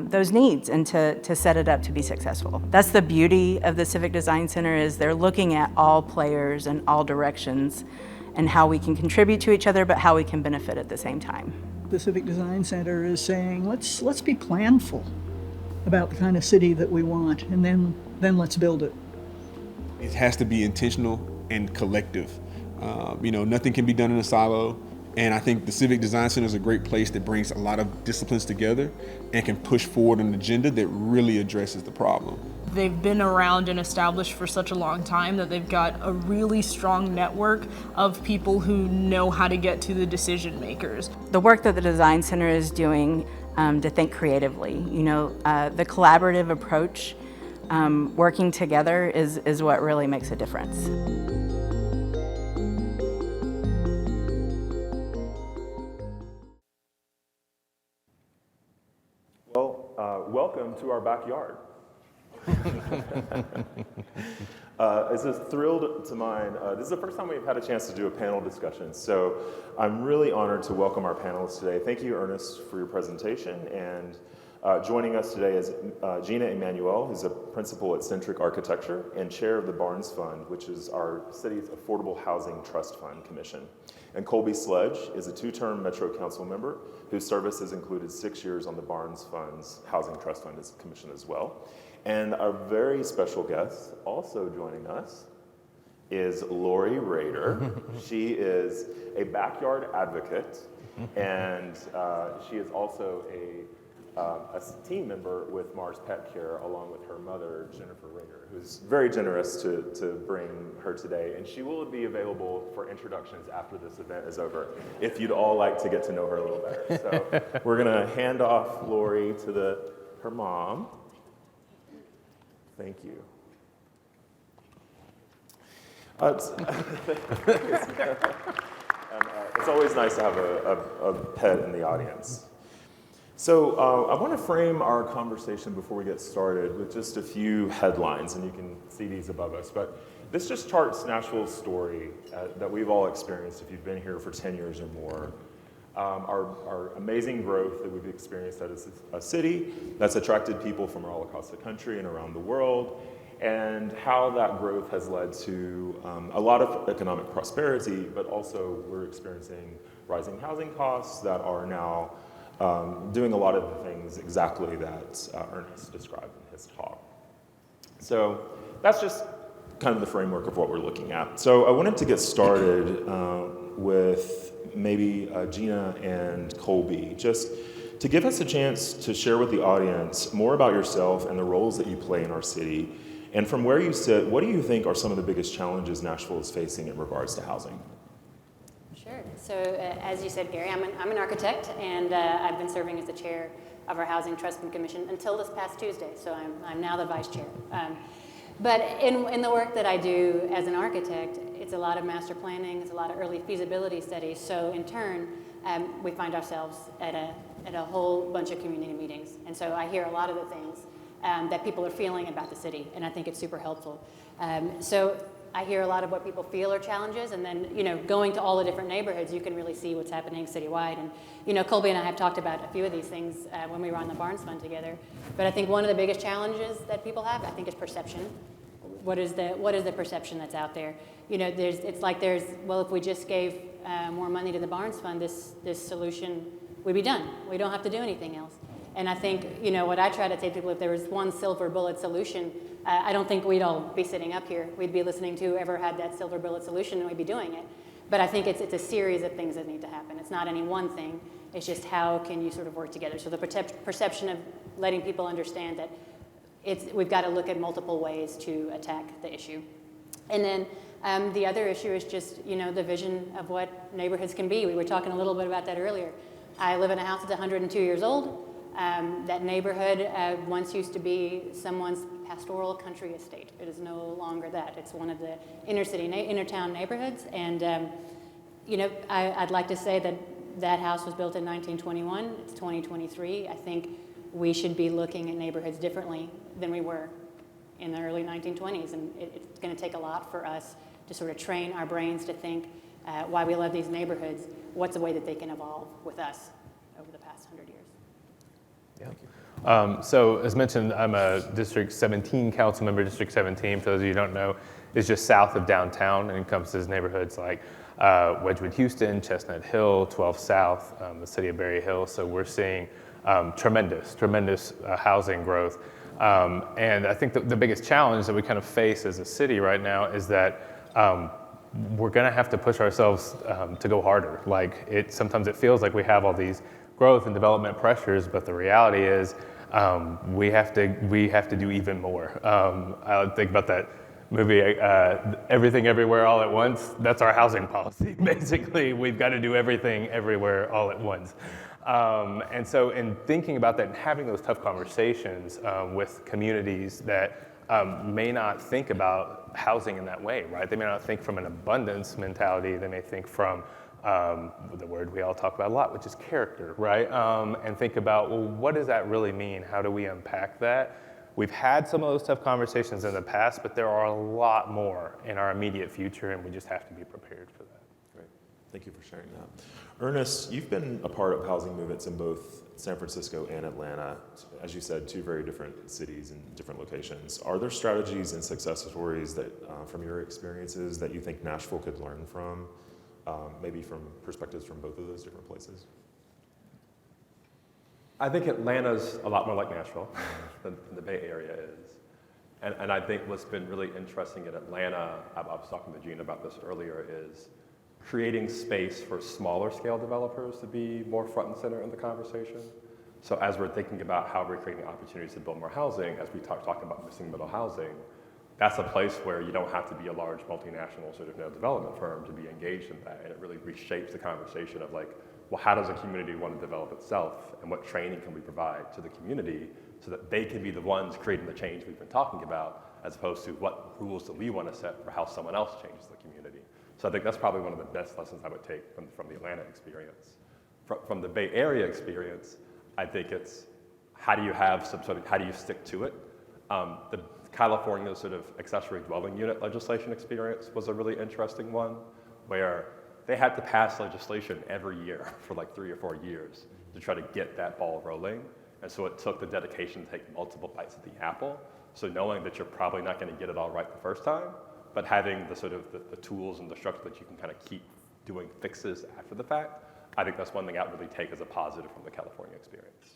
those needs and to set it up to be successful. That's the beauty of the Civic Design Center, is they're looking at all players and all directions and how we can contribute to each other, but how we can benefit at the same time. The Civic Design Center is saying, let's be planful about the kind of city that we want, and then let's build it. It has to be intentional and collective. You know, nothing can be done in a silo. And I think the Civic Design Center is a great place that brings a lot of disciplines together and can push forward an agenda that really addresses the problem. They've been around and established for such a long time that they've got a really strong network of people who know how to get to the decision makers. The work that the Design Center is doing to think creatively, you know, the collaborative approach, working together is what really makes a difference. Welcome to our backyard. It's a thrill to mine. This is the first time we've had a chance to do a panel discussion, so I'm really honored to welcome our panelists today. Thank you, Ernest, for your presentation, and joining us today is Gina Emmanuel, who's a principal at Centric Architecture and chair of the Barnes Fund, which is our city's Affordable Housing Trust Fund Commission. And Colby Sledge is a two-term Metro Council member whose service has included 6 years on the Barnes Fund's Housing Trust Fund Commission as well. And our very special guest also joining us is Lori Rader. She is a backyard advocate, and she is also a team member with Mars Pet Care, along with her mother, Jennifer Rader, who's very generous to bring her today. And she will be available for introductions after this event is over, if you'd all like to get to know her a little better. So we're gonna hand off Lori to her mom. Thank you. It's always nice to have a pet in the audience. So I want to frame our conversation before we get started with just a few headlines, and you can see these above us. But this just charts Nashville's story that we've all experienced if you've been here for 10 years or more. Our amazing growth that we've experienced as a city that's attracted people from all across the country and around the world, and how that growth has led to a lot of economic prosperity, but also we're experiencing rising housing costs that are now doing a lot of the things exactly that Ernest described in his talk. So that's just kind of the framework of what we're looking at. So I wanted to get started with maybe Gina and Colby, just to give us a chance to share with the audience more about yourself and the roles that you play in our city. And from where you sit, what do you think are some of the biggest challenges Nashville is facing in regards to housing? Sure. So as you said, Gary, I'm an architect, and I've been serving as the chair of our Housing Trust Fund Commission until this past Tuesday. So I'm now the vice chair. But in the work that I do as an architect, it's a lot of master planning, it's a lot of early feasibility studies. So in turn, we find ourselves at a whole bunch of community meetings. And so I hear a lot of the things that people are feeling about the city, and I think it's super helpful. So I hear a lot of what people feel are challenges, and then, you know, going to all the different neighborhoods, you can really see what's happening citywide. And, you know, Colby and I have talked about a few of these things when we were on the Barnes Fund together. But I think one of the biggest challenges that people have, I think, is perception. What is the perception that's out there? You know, it's like well, if we just gave more money to the Barnes Fund, this solution would be done. We don't have to do anything else. And I think, what I try to say to people, if there was one silver bullet solution, I don't think we'd all be sitting up here. We'd be listening to whoever had that silver bullet solution, and we'd be doing it. But I think it's a series of things that need to happen. It's not any one thing. It's just how can you sort of work together. So the perception of letting people understand that we've got to look at multiple ways to attack the issue. And then the other issue is just, the vision of what neighborhoods can be. We were talking a little bit about that earlier. I live in a house that's 102 years old. That neighborhood once used to be someone's pastoral country estate. It is no longer that. It's one of the inner-town neighborhoods. And, I'd like to say that house was built in 1921. It's 2023. I think we should be looking at neighborhoods differently than we were in the early 1920s. And it's going to take a lot for us to sort of train our brains to think why we love these neighborhoods, what's a way that they can evolve with us over the past 100 years. Yeah. So as mentioned, I'm a District 17 council member. District 17, for those of you who don't know, is just south of downtown and encompasses neighborhoods like Wedgwood Houston, Chestnut Hill, 12 South, the city of Berry Hill. So we're seeing tremendous housing growth. And I think the biggest challenge that we kind of face as a city right now is that we're going to have to push ourselves to go harder. Sometimes it feels like we have all these growth and development pressures, but the reality is we have to do even more. I think about that movie, Everything Everywhere All at Once. That's our housing policy. Basically, we've got to do everything everywhere all at once. And so in thinking about that and having those tough conversations with communities that may not think about housing in that way, right? They may not think from an abundance mentality. They may think from the word we all talk about a lot, which is character, right? And think about, well, what does that really mean? How do we unpack that? We've had some of those tough conversations in the past, but there are a lot more in our immediate future, and we just have to be prepared for that. Great. Thank you for sharing that. Ernest, you've been a part of housing movements in both San Francisco and Atlanta. As you said, two very different cities and different locations. Are there strategies and success stories that, from your experiences, that you think Nashville could learn from? Maybe from perspectives from both of those different places? I think Atlanta's a lot more like Nashville than the Bay Area is. And I think what's been really interesting in Atlanta, I was talking to Gina about this earlier, is creating space for smaller scale developers to be more front and center in the conversation. So as we're thinking about how we're creating opportunities to build more housing, as we talk about missing middle housing, that's a place where you don't have to be a large multinational sort of development firm to be engaged in that. And it really reshapes the conversation of well, how does a community want to develop itself, and what training can we provide to the community so that they can be the ones creating the change we've been talking about, as opposed to what rules do we want to set for how someone else changes the community. So I think that's probably one of the best lessons I would take from the Atlanta experience. From the Bay Area experience, I think it's how do you stick to it? The California sort of accessory dwelling unit legislation experience was a really interesting one, where they had to pass legislation every year for 3 or 4 years to try to get that ball rolling. And so it took the dedication to take multiple bites at the apple. So knowing that you're probably not going to get it all right the first time, but having the sort of the tools and the structure that you can kind of keep doing fixes after the fact, I think that's one thing I would really take as a positive from the California experience.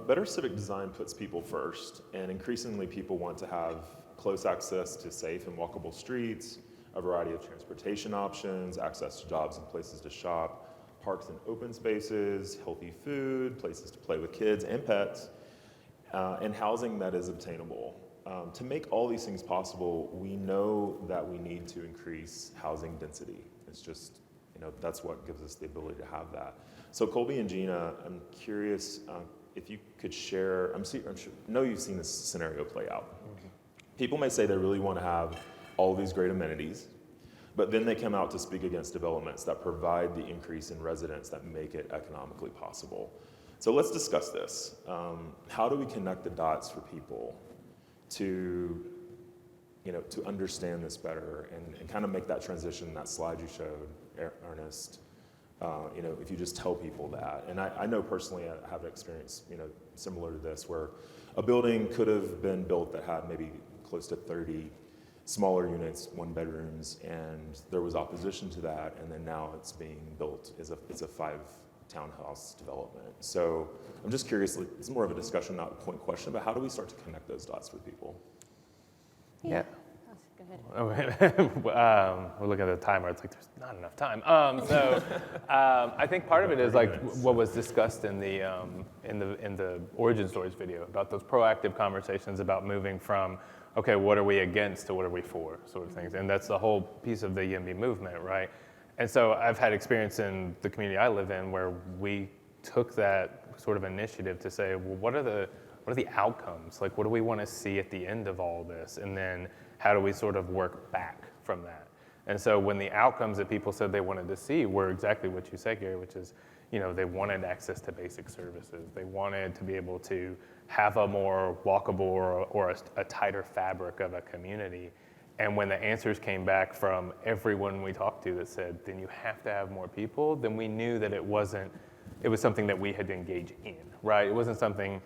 Better civic design puts people first, and increasingly people want to have close access to safe and walkable streets, a variety of transportation options, access to jobs and places to shop, parks and open spaces, healthy food, places to play with kids and pets, and housing that is obtainable. To make all these things possible, we know that we need to increase housing density. It's just, that's what gives us the ability to have that. So Colby and Gina, I'm curious if you could share, I know you've seen this scenario play out. Mm-hmm. People may say they really want to have all these great amenities, but then they come out to speak against developments that provide the increase in residents that make it economically possible. So let's discuss this. How do we connect the dots for people to understand this better and kind of make that transition, that slide you showed, Ernest, if you just tell people that. And I know personally I have an experience, similar to this, where a building could have been built that had maybe close to 30 smaller units, 1 bedrooms, and there was opposition to that, and then now it's being built as a 5 townhouse development. So I'm just curious, like, it's more of a discussion, not a point question, but how do we start to connect those dots with people? Yeah. Go ahead. We're looking at the timer. It's like there's not enough time. I think part of it is like what was discussed in the origin stories video about those proactive conversations about moving from, okay, what are we against to what are we for, sort of things, and that's the whole piece of the YIMBY movement, right? And so I've had experience in the community I live in where we took that sort of initiative to say, well, what are the outcomes? Like, what do we want to see at the end of all this? And then how do we sort of work back from that? And so when the outcomes that people said they wanted to see were exactly what you said, Gary, which is, you know, they wanted access to basic services. They wanted to be able to have a more walkable or a tighter fabric of a community. And when the answers came back from everyone we talked to that said, then you have to have more people, then we knew that it was something that we had to engage in, right? It wasn't something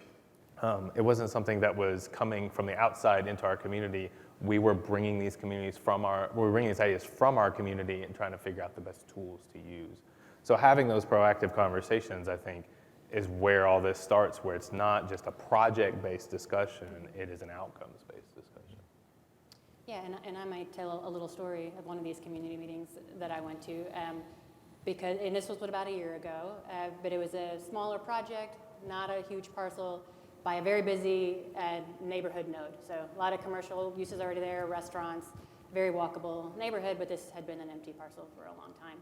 that was coming from the outside into our community. We were bringing these ideas from our community and trying to figure out the best tools to use. So having those proactive conversations, I think, is where all this starts, where it's not just a project-based discussion, it is an outcomes-based discussion. Yeah, and I might tell a little story of one of these community meetings that I went to, and this was about a year ago, but it was a smaller project, not a huge parcel, by a very busy neighborhood node. So a lot of commercial uses already there, restaurants, very walkable neighborhood, but this had been an empty parcel for a long time.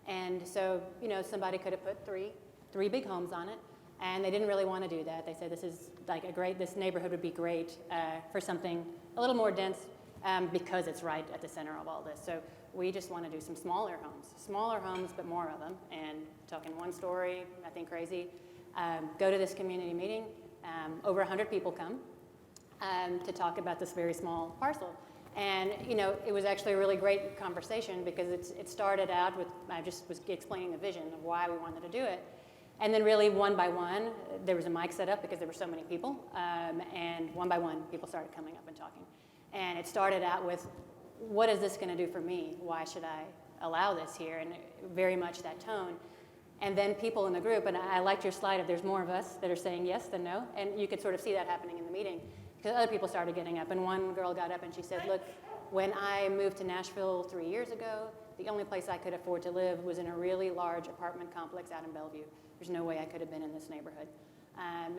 And so, you know, somebody could have put three big homes on it, and they didn't really want to do that. They said this is like this neighborhood would be great for something a little more dense because it's right at the center of all this. So we just want to do some smaller homes, but more of them, and talking 1 story, nothing crazy. Go to this community meeting. Over 100 people come to talk about this very small parcel. And, you know, it was actually a really great conversation because it started out with, I just was explaining the vision of why we wanted to do it. And then really one by one, there was a mic set up because there were so many people. And one by one, people started coming up and talking. And it started out with, what is this going to do for me? Why should I allow this here? And very much that tone. And then people in the group, and I liked your slide of there's more of us that are saying yes than no, and you could sort of see that happening in the meeting because other people started getting up, and one girl got up and she said, look, when I moved to Nashville 3 years ago, the only place I could afford to live was in a really large apartment complex out in Bellevue. There's no way I could have been in this neighborhood.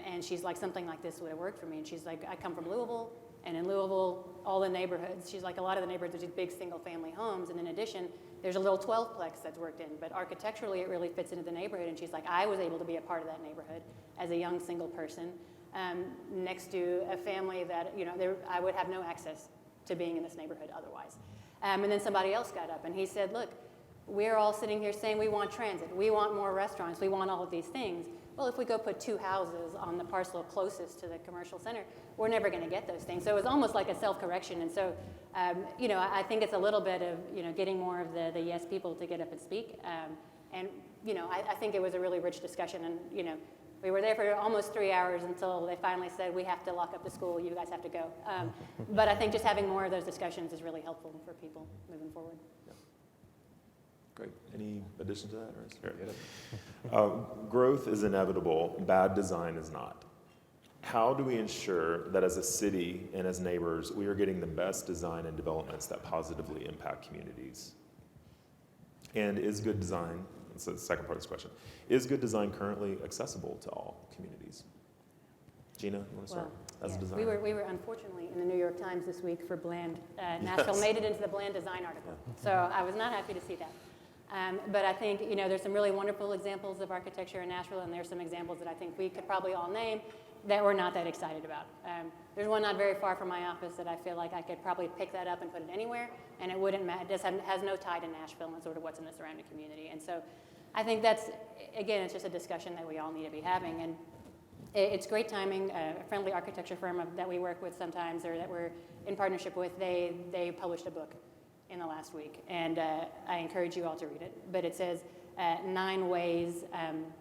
And she's like, something like this would have worked for me. And she's like, I come from Louisville, and in Louisville, all the neighborhoods, she's like, a lot of the neighborhoods are these big single-family homes, and in addition, there's a little 12-plex that's worked in, but architecturally it really fits into the neighborhood. And she's like, I was able to be a part of that neighborhood as a young single person next to a family that, you know, I would have no access to being in this neighborhood otherwise. And then somebody else got up and he said, look, we're all sitting here saying we want transit, we want more restaurants, we want all of these things. Well, if we go put 2 houses on the parcel closest to the commercial center, we're never going to get those things. So it was almost like a self-correction. And so, you know, I think it's a little bit of, you know, getting more of the yes people to get up and speak. And, you know, I think it was a really rich discussion. And, you know, we were there for almost 3 hours until they finally said, we have to lock up the school, you guys have to go. But I think just having more of those discussions is really helpful for people moving forward. Great. Any addition to that? Growth is inevitable. Bad design is not. How do we ensure that as a city and as neighbors, we are getting the best design and developments that positively impact communities? And is good design, that's the second part of this question, is good design currently accessible to all communities? Gina, you want to start as a designer? We were unfortunately in the New York Times this week for Bland. Nashville made it into the Bland design article. So I was not happy to see that. But I think, you know, there's some really wonderful examples of architecture in Nashville, and there's some examples that I think we could probably all name that we're not that excited about. There's one not very far from my office that I feel like I could probably pick that up and put it anywhere, and it wouldn't matter. It has no tie to Nashville and sort of what's in the surrounding community. And so I think that's, again, it's just a discussion that we all need to be having. And it's great timing. A friendly architecture firm that we work with sometimes, or that we're in partnership with, they published a book in the last week, and I encourage you all to read it. But it says 9 ways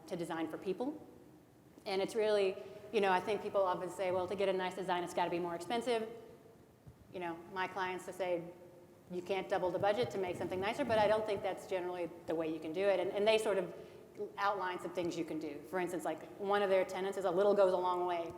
to design for people. And it's really, you know, I think people often say, well, to get a nice design, it's got to be more expensive. you know, my clients to say, you can't double the budget to make something nicer, but I don't think that's generally the way you can do it. And they sort of outline some things you can do. For instance, like one of their tenets is a little goes a long way.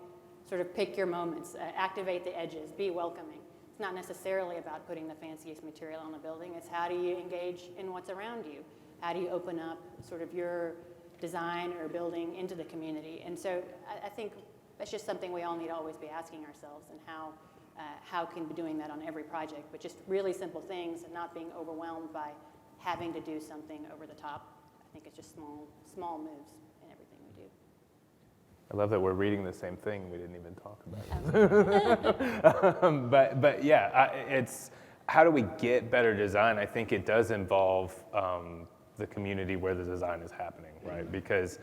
Sort of pick your moments, activate the edges, be welcoming. It's not necessarily about putting the fanciest material on the building. It's how do you engage in what's around you? How do you open up sort of your design or building into the community? And so I think that's just something we all need to always be asking ourselves, and how can we be doing that on every project, but just really simple things and not being overwhelmed by having to do something over the top. I think it's just small moves in everything we do. I love that we're reading the same thing. We didn't even talk about it. But yeah, it's how do we get better design? I think it does involve the community where the design is happening, right? Because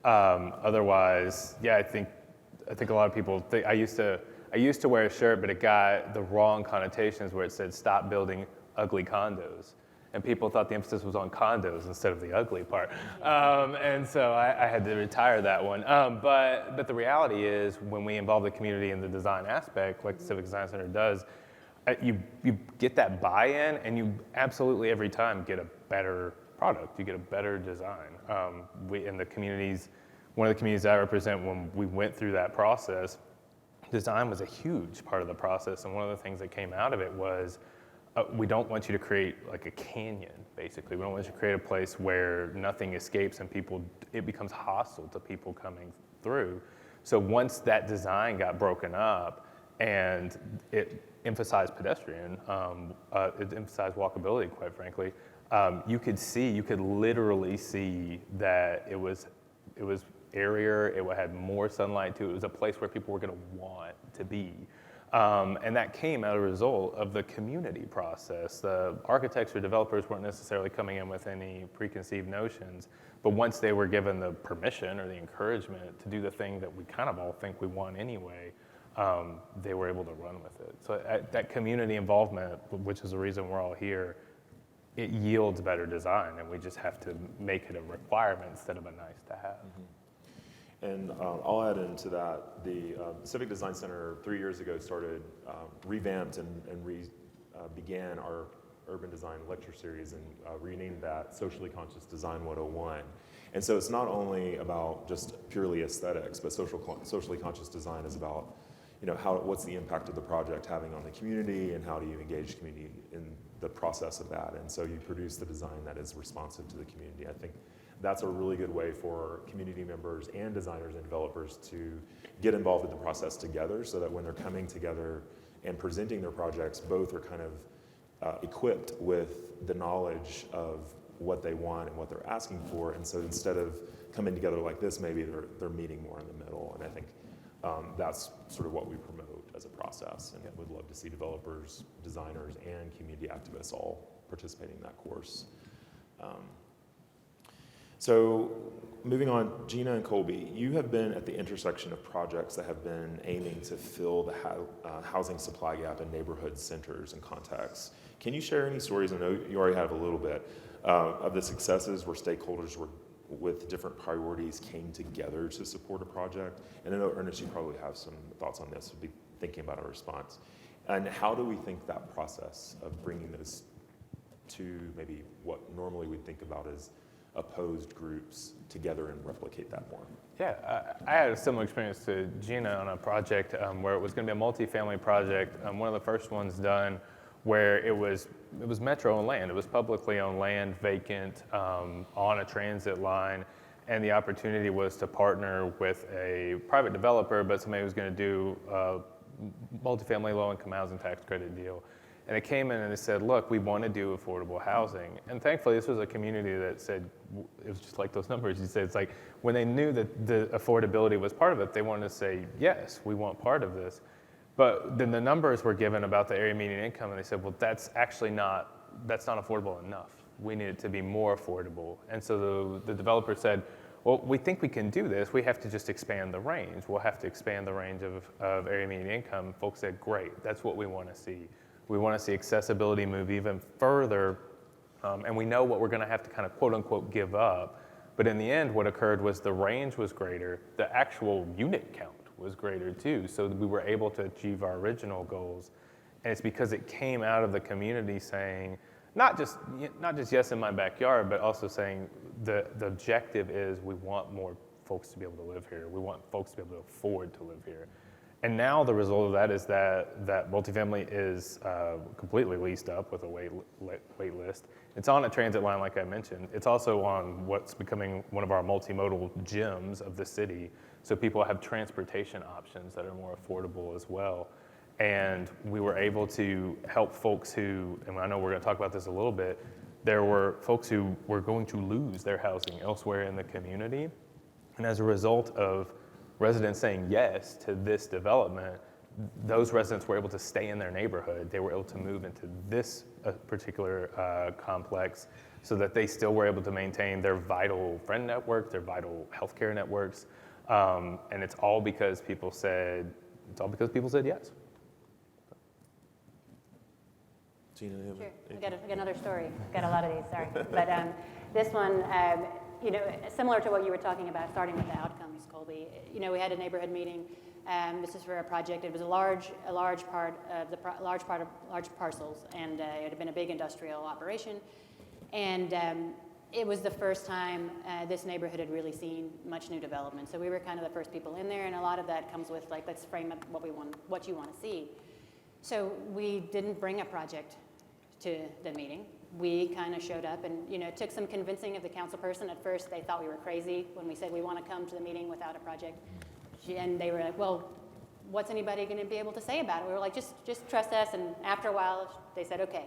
otherwise, yeah, I think a lot of people think, I used to wear a shirt, but it got the wrong connotations where it said stop building ugly condos. And people thought the emphasis was on condos instead of the ugly part. And so I had to retire that one. But the reality is when we involve the community in the design aspect, like the Civic Design Center does, you get that buy-in, and you absolutely every time get a better product. You get a better design. In the communities, one of the communities I represent, when we went through that process, design was a huge part of the process. And one of the things that came out of it was, we don't want you to create like a canyon, basically. We don't want you to create a place where nothing escapes and it becomes hostile to people coming through. So once that design got broken up and it emphasized pedestrian, it emphasized walkability, quite frankly, you could literally see that it was airier, it had more sunlight to it. It was a place where people were gonna want to be. And that came as a result of the community process. The architects or developers weren't necessarily coming in with any preconceived notions, but once they were given the permission or the encouragement to do the thing that we kind of all think we want anyway, they were able to run with it. So that community involvement, which is the reason we're all here, it yields better design, and we just have to make it a requirement instead of a nice to have. Mm-hmm. And I'll add into that, the Civic Design Center 3 years ago revamped and began our urban design lecture series and renamed that Socially Conscious Design 101. And so it's not only about just purely aesthetics, but socially conscious design is about, what's the impact of the project having on the community, and how do you engage community in the process of that. And so you produce the design that is responsive to the community. I think that's a really good way for community members and designers and developers to get involved in the process together, so that when they're coming together and presenting their projects, both are kind of equipped with the knowledge of what they want and what they're asking for. And so instead of coming together like this, maybe they're meeting more in the middle. And I think that's sort of what we promote as a process, and would love to see developers, designers, and community activists all participating in that course. So moving on, Gina and Colby, you have been at the intersection of projects that have been aiming to fill the housing supply gap in neighborhood centers and contexts. Can you share any stories, I know you already have a little bit, of the successes where stakeholders with different priorities came together to support a project? And I know, Ernest, you probably have some thoughts on this, would be thinking about a response. And how do we think that process of bringing those to maybe what normally we'd think about as opposed groups together and replicate that more? Yeah, I had a similar experience to Gina on a project where it was going to be a multifamily project. One of the first ones done where it was metro-owned land. It was publicly owned land, vacant, on a transit line, and the opportunity was to partner with a private developer, but somebody who was going to do a multifamily low-income housing tax credit deal. And it came in and they said, look, we want to do affordable housing. And thankfully, this was a community that said, it was just like those numbers you said. It's like when they knew that the affordability was part of it, they wanted to say, yes, we want part of this. But then the numbers were given about the area median income, and they said, well, that's not affordable enough. We need it to be more affordable. And so the developer said, well, we think we can do this. We have to just expand the range. We'll have to expand the range of area median income. Folks said, great, that's what we want to see. We want to see accessibility move even further, and we know what we're going to have to kind of quote unquote give up. But in the end, what occurred was the range was greater, the actual unit count was greater too, so that we were able to achieve our original goals. And it's because it came out of the community saying, not just yes in my backyard, but also saying the objective is we want more folks to be able to live here. We want folks to be able to afford to live here. And now the result of that is that multifamily is completely leased up with a wait list. It's on a transit line, like I mentioned. It's also on what's becoming one of our multimodal gyms of the city. So people have transportation options that are more affordable as well. And we were able to help folks who, and I know we're going to talk about this a little bit, there were folks who were going to lose their housing elsewhere in the community. And as a result of residents saying yes to this development, those residents were able to stay in their neighborhood. They were able to move into this particular complex so that they still were able to maintain their vital friend network, their vital healthcare networks. And it's all because people said yes. Gina, sure. I got another story. Got a lot of these, sorry. But this one, similar to what you were talking about, starting with the outcomes, Colby. We had a neighborhood meeting. This is for a project. It was a large parcels, and it had been a big industrial operation. And it was the first time this neighborhood had really seen much new development. So we were kind of the first people in there, and a lot of that comes with let's frame up what you want to see. So we didn't bring a project to the meeting. We kind of showed up, and it took some convincing of the council person. At first, they thought we were crazy when we said we want to come to the meeting without a project, and they were like, "Well, what's anybody going to be able to say about it?" We were like, "Just trust us." And after a while, they said, "Okay,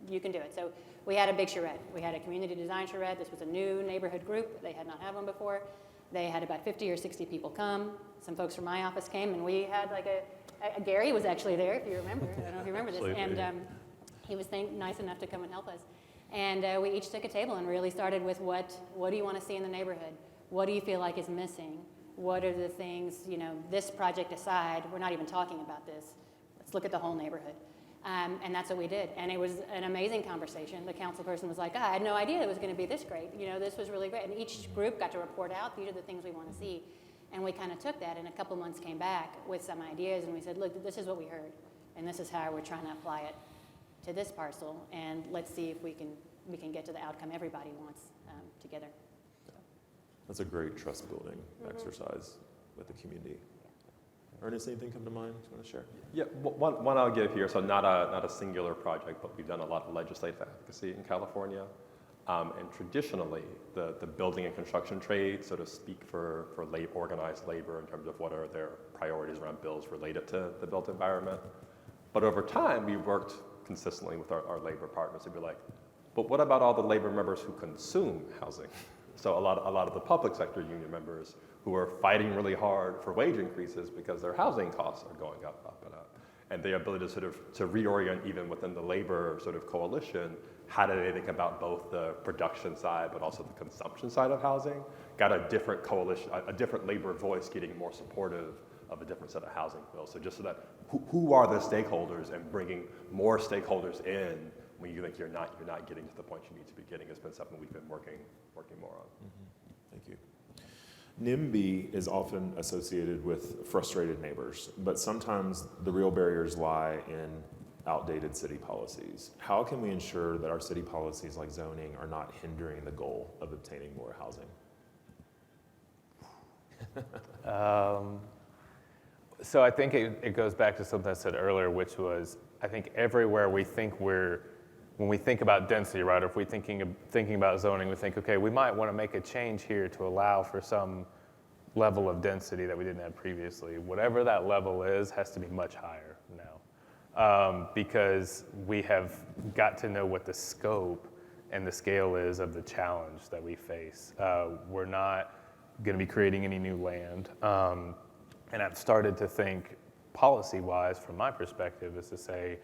you can do it." So we had a big charrette. We had a community design charrette. This was a new neighborhood group. They had not had one before. They had about 50 or 60 people come. Some folks from my office came, and we had Gary was actually there, if you remember. I don't know if you remember this. And he was nice enough to come and help us. And we each took a table and really started with what do you want to see in the neighborhood? What do you feel like is missing? What are the things, this project aside, we're not even talking about this. Let's look at the whole neighborhood. And that's what we did. And it was an amazing conversation. The council person was like, I had no idea it was going to be this great. This was really great. And each group got to report out, these are the things we want to see. And we kind of took that, and a couple months came back with some ideas, and we said, look, this is what we heard, and this is how we're trying to apply it to this parcel, and let's see if we can get to the outcome everybody wants together. That's a great trust building exercise with the community. Ernest, anything come to mind you want to share? Yeah, one I'll give here. So not a singular project, but we've done a lot of legislative advocacy in California. And traditionally, the building and construction trade sort of speak for organized labor in terms of what are their priorities around bills related to the built environment. But over time, we've worked consistently with our labor partners to be like, but what about all the labor members who consume housing? So a lot of the public sector union members who are fighting really hard for wage increases because their housing costs are going up and up. And the ability to reorient even within the labor sort of coalition, how do they think about both the production side but also the consumption side of housing? Got a different coalition, a different labor voice getting more supportive of a different set of housing bills. So just so that who are the stakeholders, and bringing more stakeholders in when you think you're not getting to the point you need to be getting has been something we've been working more on. Mm-hmm. Thank you. NIMBY is often associated with frustrated neighbors, but sometimes the real barriers lie in outdated city policies. How can we ensure that our city policies like zoning are not hindering the goal of obtaining more housing? So I think it goes back to something I said earlier, which was, I think everywhere when we think about density, right, or if we're thinking about zoning, we think, okay, we might want to make a change here to allow for some level of density that we didn't have previously. Whatever that level is has to be much higher now, because we have got to know what the scope and the scale is of the challenge that we face. We're not going to be creating any new land. And I've started to think policy-wise, from my perspective, is to say,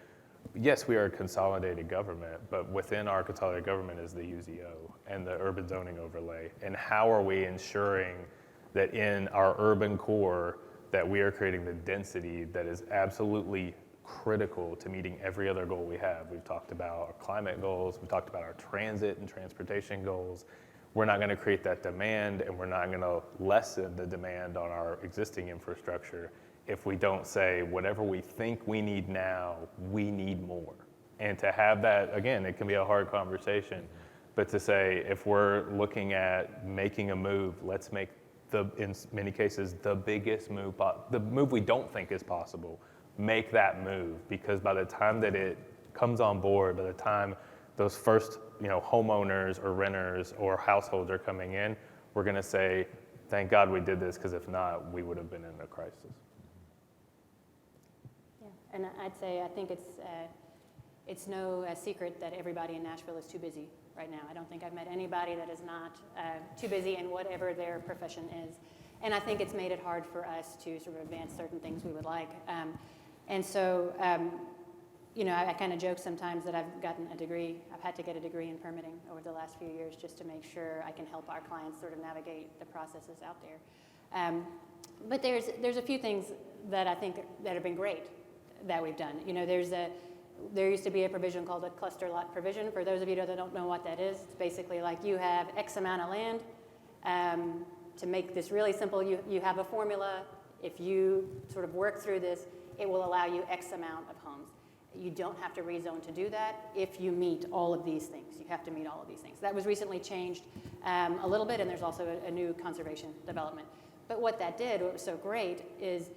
yes, we are a consolidated government, but within our consolidated government is the UZO and the urban zoning overlay. And how are we ensuring that in our urban core that we are creating the density that is absolutely critical to meeting every other goal we have? We've talked about our climate goals, we've talked about our transit and transportation goals. We're not going to create that demand, and we're not going to lessen the demand on our existing infrastructure if we don't say whatever we think we need now, we need more. And to have that, again, it can be a hard conversation, but to say if we're looking at making a move, let's make in many cases, the biggest move, the move we don't think is possible, make that move, because by the time that it comes on board, by the time those first homeowners or renters or households are coming in, we're going to say, thank God we did this, because if not, we would have been in a crisis. Yeah, and I'd say I think it's no secret that everybody in Nashville is too busy right now. I don't think I've met anybody that is not too busy in whatever their profession is. And I think it's made it hard for us to sort of advance certain things we would like. And so, I kind of joke sometimes that I've gotten a degree. I've had to get a degree in permitting over the last few years just to make sure I can help our clients sort of navigate the processes out there. But there's a few things that I think that have been great that we've done. There used to be a provision called a cluster lot provision. For those of you that don't know what that is, it's basically like you have X amount of land. To make this really simple, you have a formula. If you sort of work through this, it will allow you X amount of homes. You don't have to rezone to do that if you meet all of these things. You have to meet all of these things. That was recently changed a little bit, and there's also a new conservation development. But what that did, what was so great, is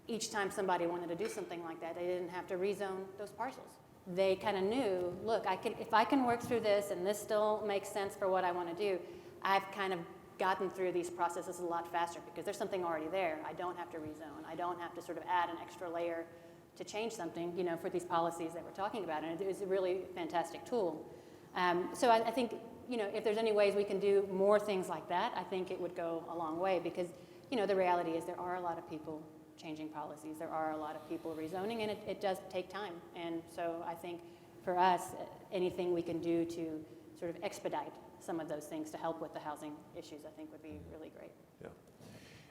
each time somebody wanted to do something like that, they didn't have to rezone those parcels. They kind of knew, look, if I can work through this and this still makes sense for what I want to do, I've kind of gotten through these processes a lot faster because there's something already there. I don't have to rezone. I don't have to sort of add an extra layer to change something, for these policies that we're talking about. And it is a really fantastic tool. So I think, if there's any ways we can do more things like that, I think it would go a long way because, the reality is there are a lot of people changing policies. There are a lot of people rezoning, and it does take time. And so I think for us, anything we can do to sort of expedite some of those things to help with the housing issues, I think would be really great. Yeah.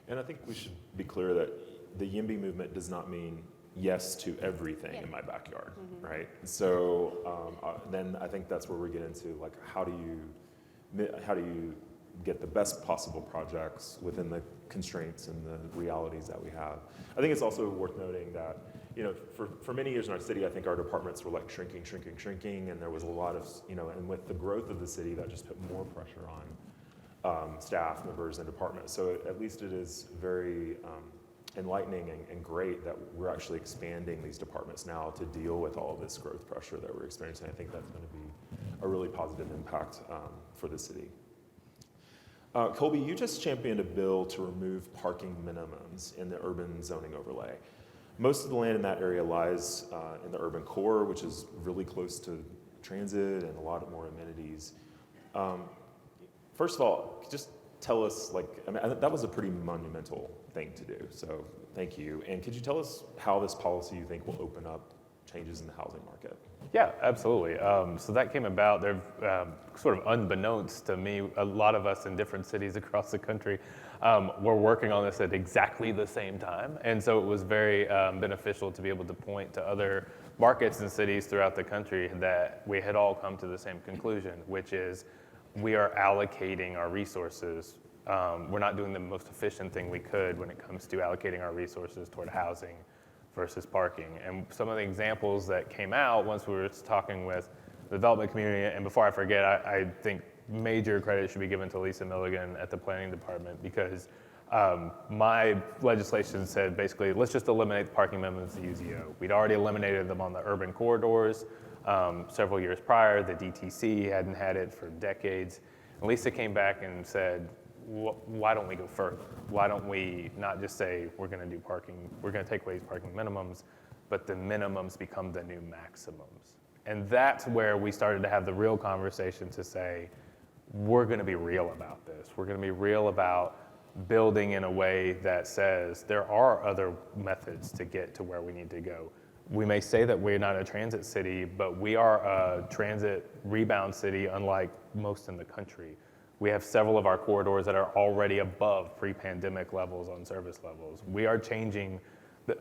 And I think we should be clear that the YIMBY movement does not mean yes to everything in my backyard, right? So then I think that's where we get into like, how do you get the best possible projects within the constraints and the realities that we have. I think it's also worth noting that, for many years in our city, I think our departments were like shrinking, and there was a lot of, and with the growth of the city, that just put more pressure on staff members and departments. So at least it is very enlightening and great that we're actually expanding these departments now to deal with all of this growth pressure that we're experiencing. I think that's going to be a really positive impact for the city. Colby, you just championed a bill to remove parking minimums in the urban zoning overlay. Most of the land in that area lies in the urban core, which is really close to transit and a lot more amenities. First of all, just tell us, that was a pretty monumental thing to do, so thank you. And could you tell us how this policy you think will open up changes in the housing market? Yeah, absolutely. So that came about, sort of unbeknownst to me, a lot of us in different cities across the country were working on this at exactly the same time. And so it was very beneficial to be able to point to other markets and cities throughout the country that we had all come to the same conclusion, which is we are allocating our resources. We're not doing the most efficient thing we could when it comes to allocating our resources toward housing versus parking. And some of the examples that came out once we were talking with the development community, and before I forget, I think major credit should be given to Lisa Milligan at the planning department because my legislation said basically, let's just eliminate the parking minimums to UZO. We'd already eliminated them on the urban corridors several years prior. The DTC hadn't had it for decades. And Lisa came back and said, why don't we go further? Why don't we not just say we're going to do parking, we're going to take away these parking minimums, but the minimums become the new maximums. And that's where we started to have the real conversation to say, we're going to be real about this. We're going to be real about building in a way that says there are other methods to get to where we need to go. We may say that we're not a transit city, but we are a transit rebound city, unlike most in the country. We have several of our corridors that are already above pre-pandemic levels on service levels. We are changing,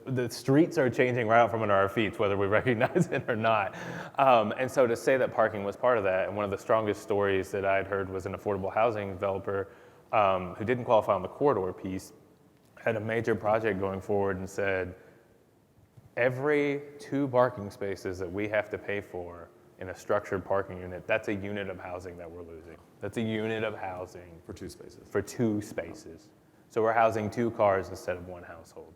the streets are changing right out from under our feet, whether we recognize it or not. And so to say that parking was part of that, and one of the strongest stories that I'd heard was an affordable housing developer who didn't qualify on the corridor piece, had a major project going forward and said, every 2 parking spaces that we have to pay for in a structured parking unit, that's a unit of housing that we're losing. That's a unit of housing. For 2 spaces. For 2 spaces. So we're housing 2 cars instead of 1 household.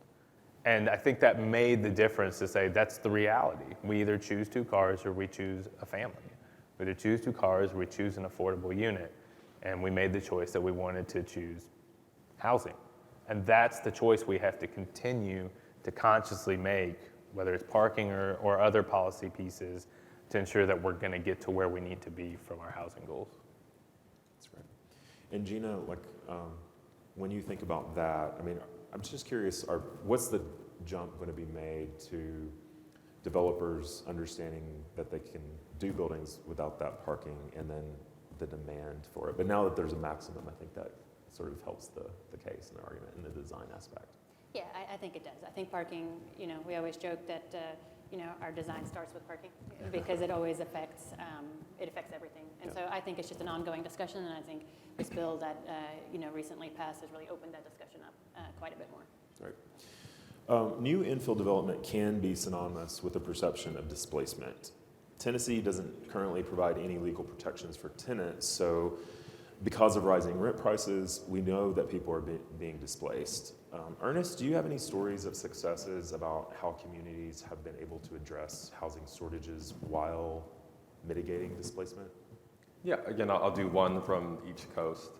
And I think that made the difference to say that's the reality. We either choose 2 cars or we choose a family. We either choose 2 cars or we choose an affordable unit. And we made the choice that we wanted to choose housing. And that's the choice we have to continue to consciously make, whether it's parking or other policy pieces, to ensure that we're going to get to where we need to be from our housing goals. That's great. And Gina, like, when you think about that, I mean, I'm just curious, what's the jump going to be made to developers understanding that they can do buildings without that parking and then the demand for it? But now that there's a maximum, I think that sort of helps the case and the argument in the design aspect. Yeah, I think it does. I think parking, we always joke that, our design starts with parking because it always affects everything. And so I think it's just an ongoing discussion, and I think this bill that, recently passed has really opened that discussion up quite a bit more. Right. New infill development can be synonymous with the perception of displacement. Tennessee doesn't currently provide any legal protections for tenants, so because of rising rent prices, we know that people are being displaced. Ernest, do you have any stories of successes about how communities have been able to address housing shortages while mitigating displacement? Yeah, again, I'll do one from each coast.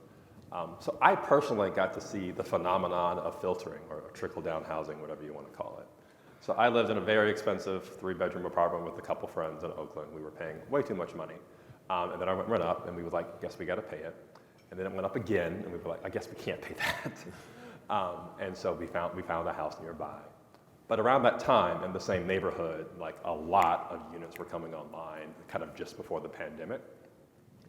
So I personally got to see the phenomenon of filtering or trickle-down housing, whatever you want to call it. So I lived in a very expensive 3-bedroom apartment with a couple friends in Oakland. We were paying way too much money. And then I went up, and we were like, I guess we got to pay it. And then it went up again, and we were like, I guess we can't pay that. And so we found a house nearby. But around that time, in the same neighborhood, like a lot of units were coming online, kind of just before the pandemic.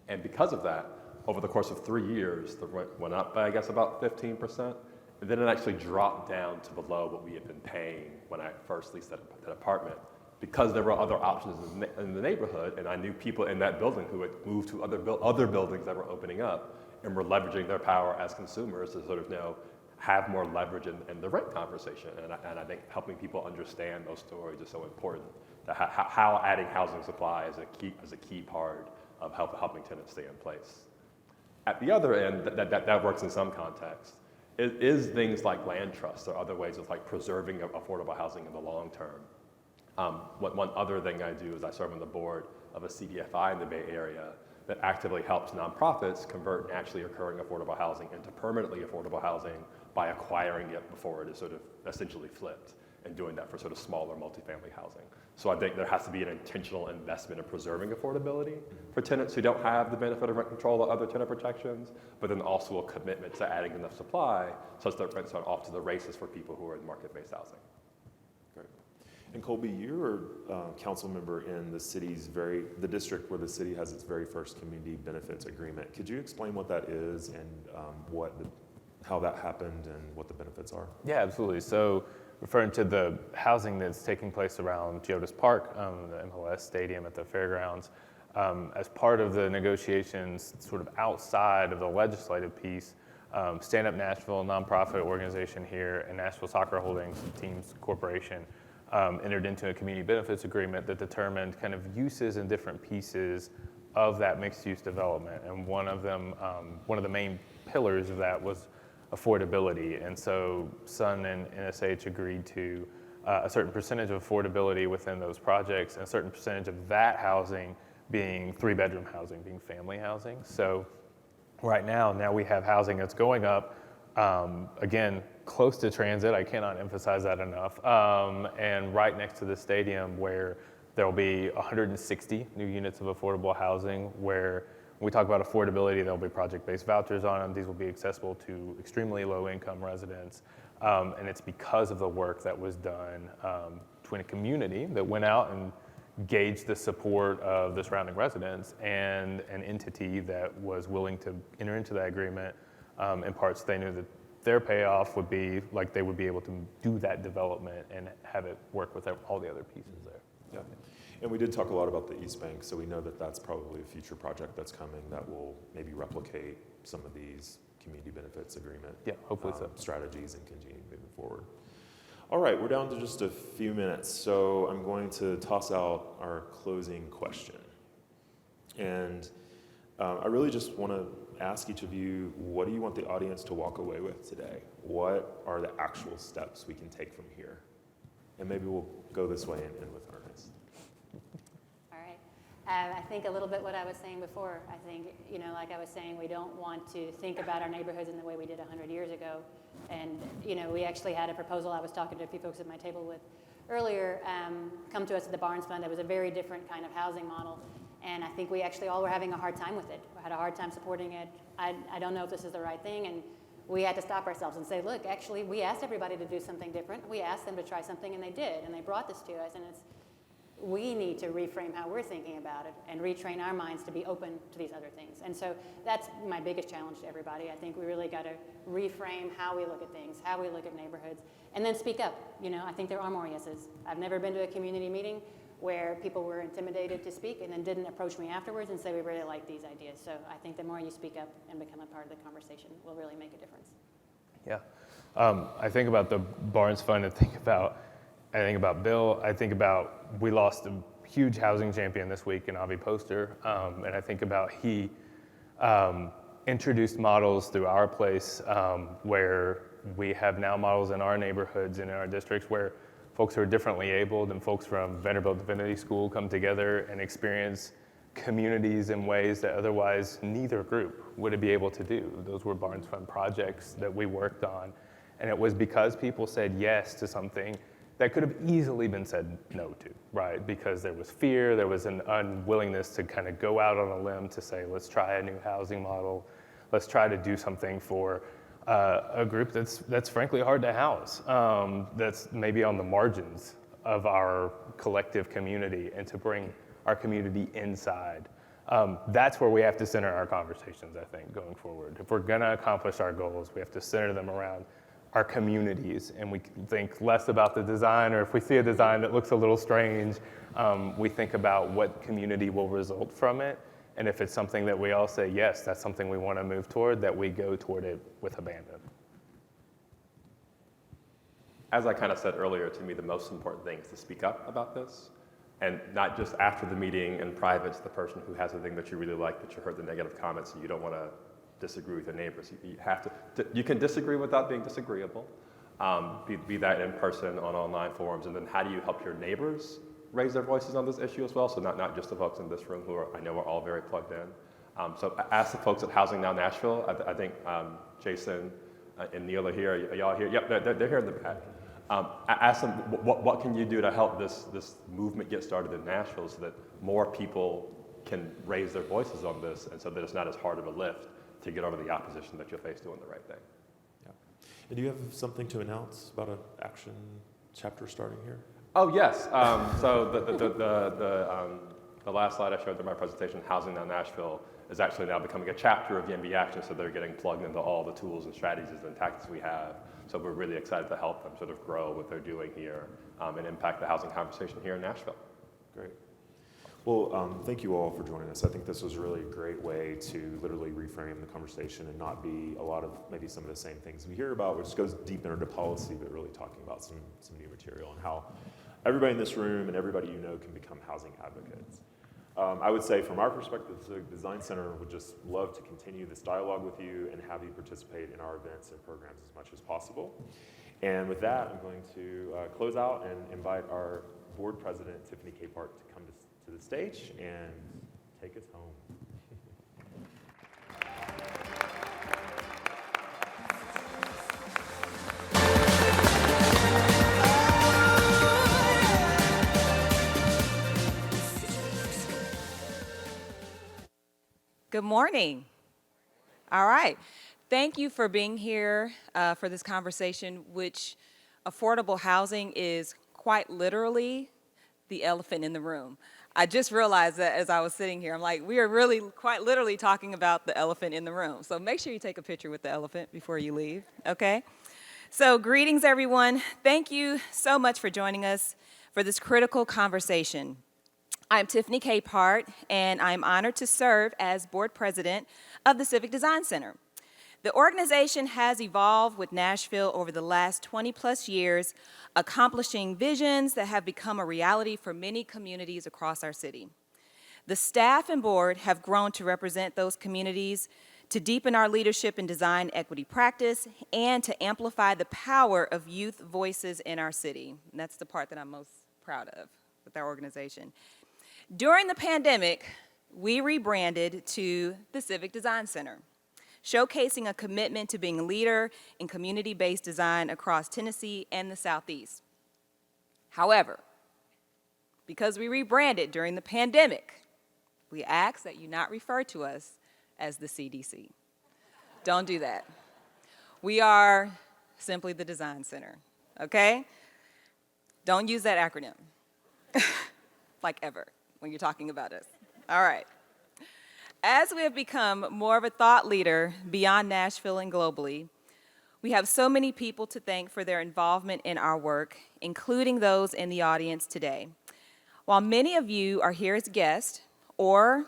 And because of that, over the course of 3 years, the rent went up by, I guess, about 15%. And then it actually dropped down to below what we had been paying when I first leased that apartment, because there were other options in the neighborhood, and I knew people in that building who had moved to other buildings that were opening up and were leveraging their power as consumers to sort of have more leverage in the rent conversation. And I think helping people understand those stories is so important. How adding housing supply is a key part of helping tenants stay in place. At the other end, that works in some context. It is things like land trusts or other ways of like preserving affordable housing in the long term. One other thing I do is I serve on the board of a CDFI in the Bay Area that actively helps nonprofits convert naturally occurring affordable housing into permanently affordable housing by acquiring it before it is sort of essentially flipped, and doing that for sort of smaller multifamily housing. So I think there has to be an intentional investment in preserving affordability for tenants who don't have the benefit of rent control or other tenant protections, but then also a commitment to adding enough supply such that rents aren't off to the races for people who are in market-based housing. Great. And Colby, you're a council member in the district where the city has its very first community benefits agreement. Could you explain what that is and how that happened and what the benefits are? Yeah, absolutely. So referring to the housing that's taking place around Geodis Park, the MLS stadium at the fairgrounds, as part of the negotiations sort of outside of the legislative piece, Stand Up Nashville, a nonprofit organization here, and Nashville Soccer Holdings Teams Corporation entered into a community benefits agreement that determined kind of uses and different pieces of that mixed-use development. And one of the main pillars of that was affordability. And so Sun and NSH agreed to a certain percentage of affordability within those projects, and a certain percentage of that housing being 3-bedroom housing, being family housing. So right now we have housing that's going up, again, close to transit. I cannot emphasize that enough. And right next to the stadium, where there will be 160 new units of affordable housing, where when we talk about affordability, there'll be project-based vouchers on them. These will be accessible to extremely low-income residents. And it's because of the work that was done between a community that went out and gauged the support of the surrounding residents and an entity that was willing to enter into that agreement. In parts, they knew that their payoff would be like they would be able to do that development and have it work with all the other pieces there. Yeah. And we did talk a lot about the East Bank, so we know that that's probably a future project that's coming that will maybe replicate some of these community benefits agreement hopefully so. strategies and continue moving forward. All right, we're down to just a few minutes, so I'm going to toss out our closing question. And I really just want to ask each of you, what do you want the audience to walk away with today? What are the actual steps we can take from here? And maybe we'll go this way and end with Ernest. All right. I think a little bit what I was saying before. I think, like I was saying, we don't want to think about our neighborhoods in the way we did 100 years ago. And, we actually had a proposal I was talking to a few folks at my table with earlier come to us at the Barnes Fund. It was a very different kind of housing model. And I think we actually all were having a hard time with it. We had a hard time supporting it. I don't know if this is the right thing. And we had to stop ourselves and say, look, actually, we asked everybody to do something different. We asked them to try something, and they did. And they brought this to us. And we need to reframe how we're thinking about it and retrain our minds to be open to these other things. And so that's my biggest challenge to everybody. I think we really got to reframe how we look at things, how we look at neighborhoods, and then speak up. I think there are more yeses. I've never been to a community meeting where people were intimidated to speak and then didn't approach me afterwards and say, we really like these ideas. So I think the more you speak up and become a part of the conversation will really make a difference. Yeah. I think about the Barnes Fund, I think about Bill, I think about, we lost a huge housing champion this week in Avi Poster, and I think about he introduced models through our place where we have now models in our neighborhoods and in our districts where folks who are differently abled and folks from Vanderbilt Divinity School come together and experience communities in ways that otherwise neither group would be able to do. Those were Barnes Fund projects that we worked on. And it was because people said yes to something that could have easily been said no to, right? Because there was fear, there was an unwillingness to kind of go out on a limb to say, let's try a new housing model, let's try to do something for a group that's frankly hard to house, that's maybe on the margins of our collective community, and to bring our community inside. That's where we have to center our conversations, I think, going forward. If we're gonna accomplish our goals, we have to center them around our communities, and we think less about the design, or if we see a design that looks a little strange, we think about what community will result from it. And if it's something that we all say, yes, that's something we want to move toward, that we go toward it with abandon. As I kind of said earlier, to me, the most important thing is to speak up about this, and not just after the meeting in private to the person who has a thing that you really like, that you heard the negative comments, and you don't want to disagree with your neighbors. You have to, you can disagree without being disagreeable, be that in person, on online forums, and then how do you help your neighbors raise their voices on this issue as well? So not just the folks in this room who I know are all very plugged in. So ask the folks at Housing Now Nashville. I think Jason and Neil are here. Are y'all here? Yep, they're here in the back. Ask them, what can you do to help this movement get started in Nashville so that more people can raise their voices on this, and so that it's not as hard of a lift to get over the opposition that you'll face doing the right thing. Yeah. And do you have something to announce about an action chapter starting here? Oh, yes. So the last slide I showed in my presentation, Housing Now Nashville, is actually now becoming a chapter of YIMBY Action, so they're getting plugged into all the tools and strategies and tactics we have. So we're really excited to help them sort of grow what they're doing here and impact the housing conversation here in Nashville. Great. Well, thank you all for joining us. I think this was a really great way to literally reframe the conversation and not be a lot of maybe some of the same things we hear about, which goes deep into policy, but really talking about some new material and how everybody in this room and everybody you know can become housing advocates. I would say from our perspective, the Civic Design Center would just love to continue this dialogue with you and have you participate in our events and programs as much as possible. And with that, I'm going to close out and invite our Board President Tifinie Capehart to come to the stage and take us home. Good morning. All right. Thank you for being here for this conversation, which affordable housing is quite literally the elephant in the room. I just realized that as I was sitting here, I'm like, we are really quite literally talking about the elephant in the room. So make sure you take a picture with the elephant before you leave, okay? So greetings, everyone. Thank you so much for joining us for this critical conversation. I'm Tifinie Capehart, and I'm honored to serve as Board President of the Civic Design Center. The organization has evolved with Nashville over the last 20-plus years, accomplishing visions that have become a reality for many communities across our city. The staff and board have grown to represent those communities, to deepen our leadership in design equity practice, and to amplify the power of youth voices in our city. And that's the part that I'm most proud of with our organization. During the pandemic, we rebranded to the Civic Design Center, showcasing a commitment to being a leader in community-based design across Tennessee and the Southeast. However, because we rebranded during the pandemic, we ask that you not refer to us as the CDC. Don't do that. We are simply the Design Center, okay? Don't use that acronym, like ever, when you're talking about us. All right. As we have become more of a thought leader beyond Nashville and globally, we have so many people to thank for their involvement in our work, including those in the audience today. While many of you are here as guests or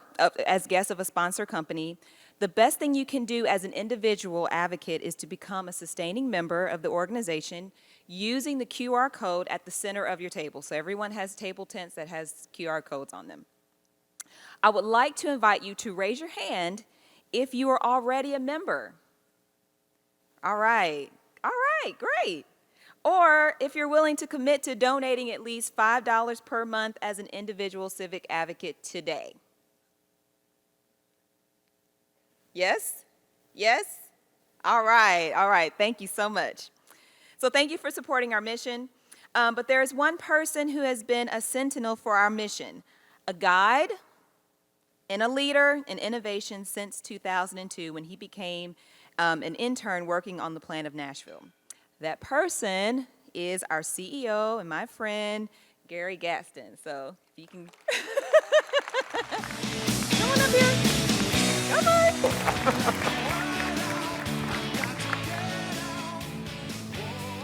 as guests of a sponsor company, the best thing you can do as an individual advocate is to become a sustaining member of the organization using the QR code at the center of your table. So everyone has table tents that has QR codes on them. I would like to invite you to raise your hand if you are already a member. All right, great. Or if you're willing to commit to donating at least $5 per month as an individual civic advocate today. Yes? Yes? All right, thank you so much. So thank you for supporting our mission. But there is one person who has been a sentinel for our mission, a guide and a leader in innovation since 2002 when he became an intern working on the plan of Nashville. That person is our CEO and my friend, Gary Gaston. So if you can come on up here. Come on.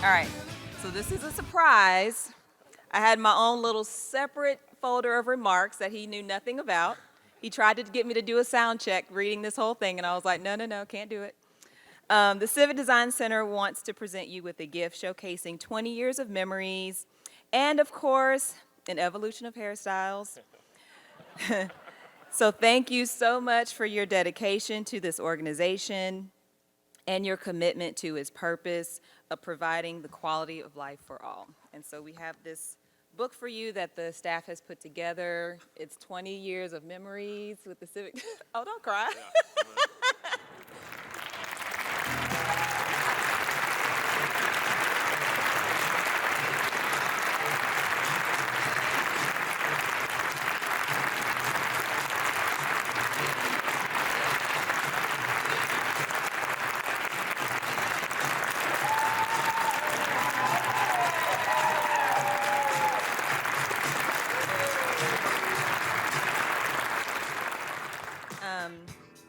All right, so this is a surprise. I had my own little separate folder of remarks that he knew nothing about. He tried to get me to do a sound check reading this whole thing, and I was like, no, can't do it. The Civic Design Center wants to present you with a gift showcasing 20 years of memories and, of course, an evolution of hairstyles. So thank you so much for your dedication to this organization and your commitment to its purpose of providing the quality of life for all. And so we have this book for you that the staff has put together. It's 20 years of memories with the Civic. Oh, don't cry.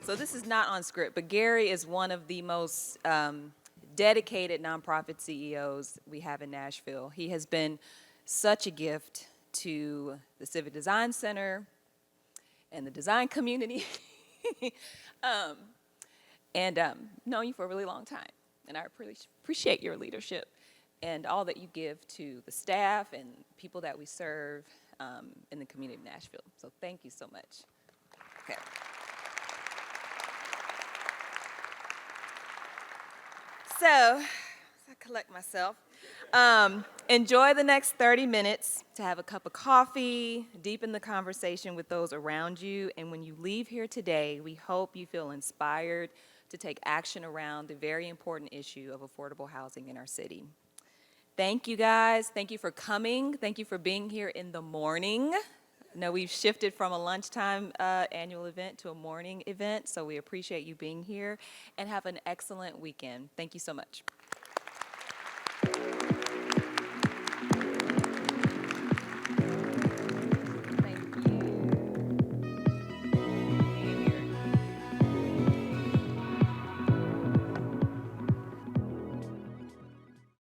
So this is not on script, but Gary is one of the most dedicated nonprofit CEOs we have in Nashville. He has been such a gift to the Civic Design Center and the design community, and known you for a really long time. And I appreciate your leadership and all that you give to the staff and people that we serve in the community of Nashville. So thank you so much. Okay. So, as I collect myself, enjoy the next 30 minutes to have a cup of coffee, deepen the conversation with those around you, and when you leave here today, we hope you feel inspired to take action around the very important issue of affordable housing in our city. Thank you guys. Thank you for coming. Thank you for being here in the morning. I know we've shifted from a lunchtime annual event to a morning event, so we appreciate you being here, and have an excellent weekend. Thank you so much.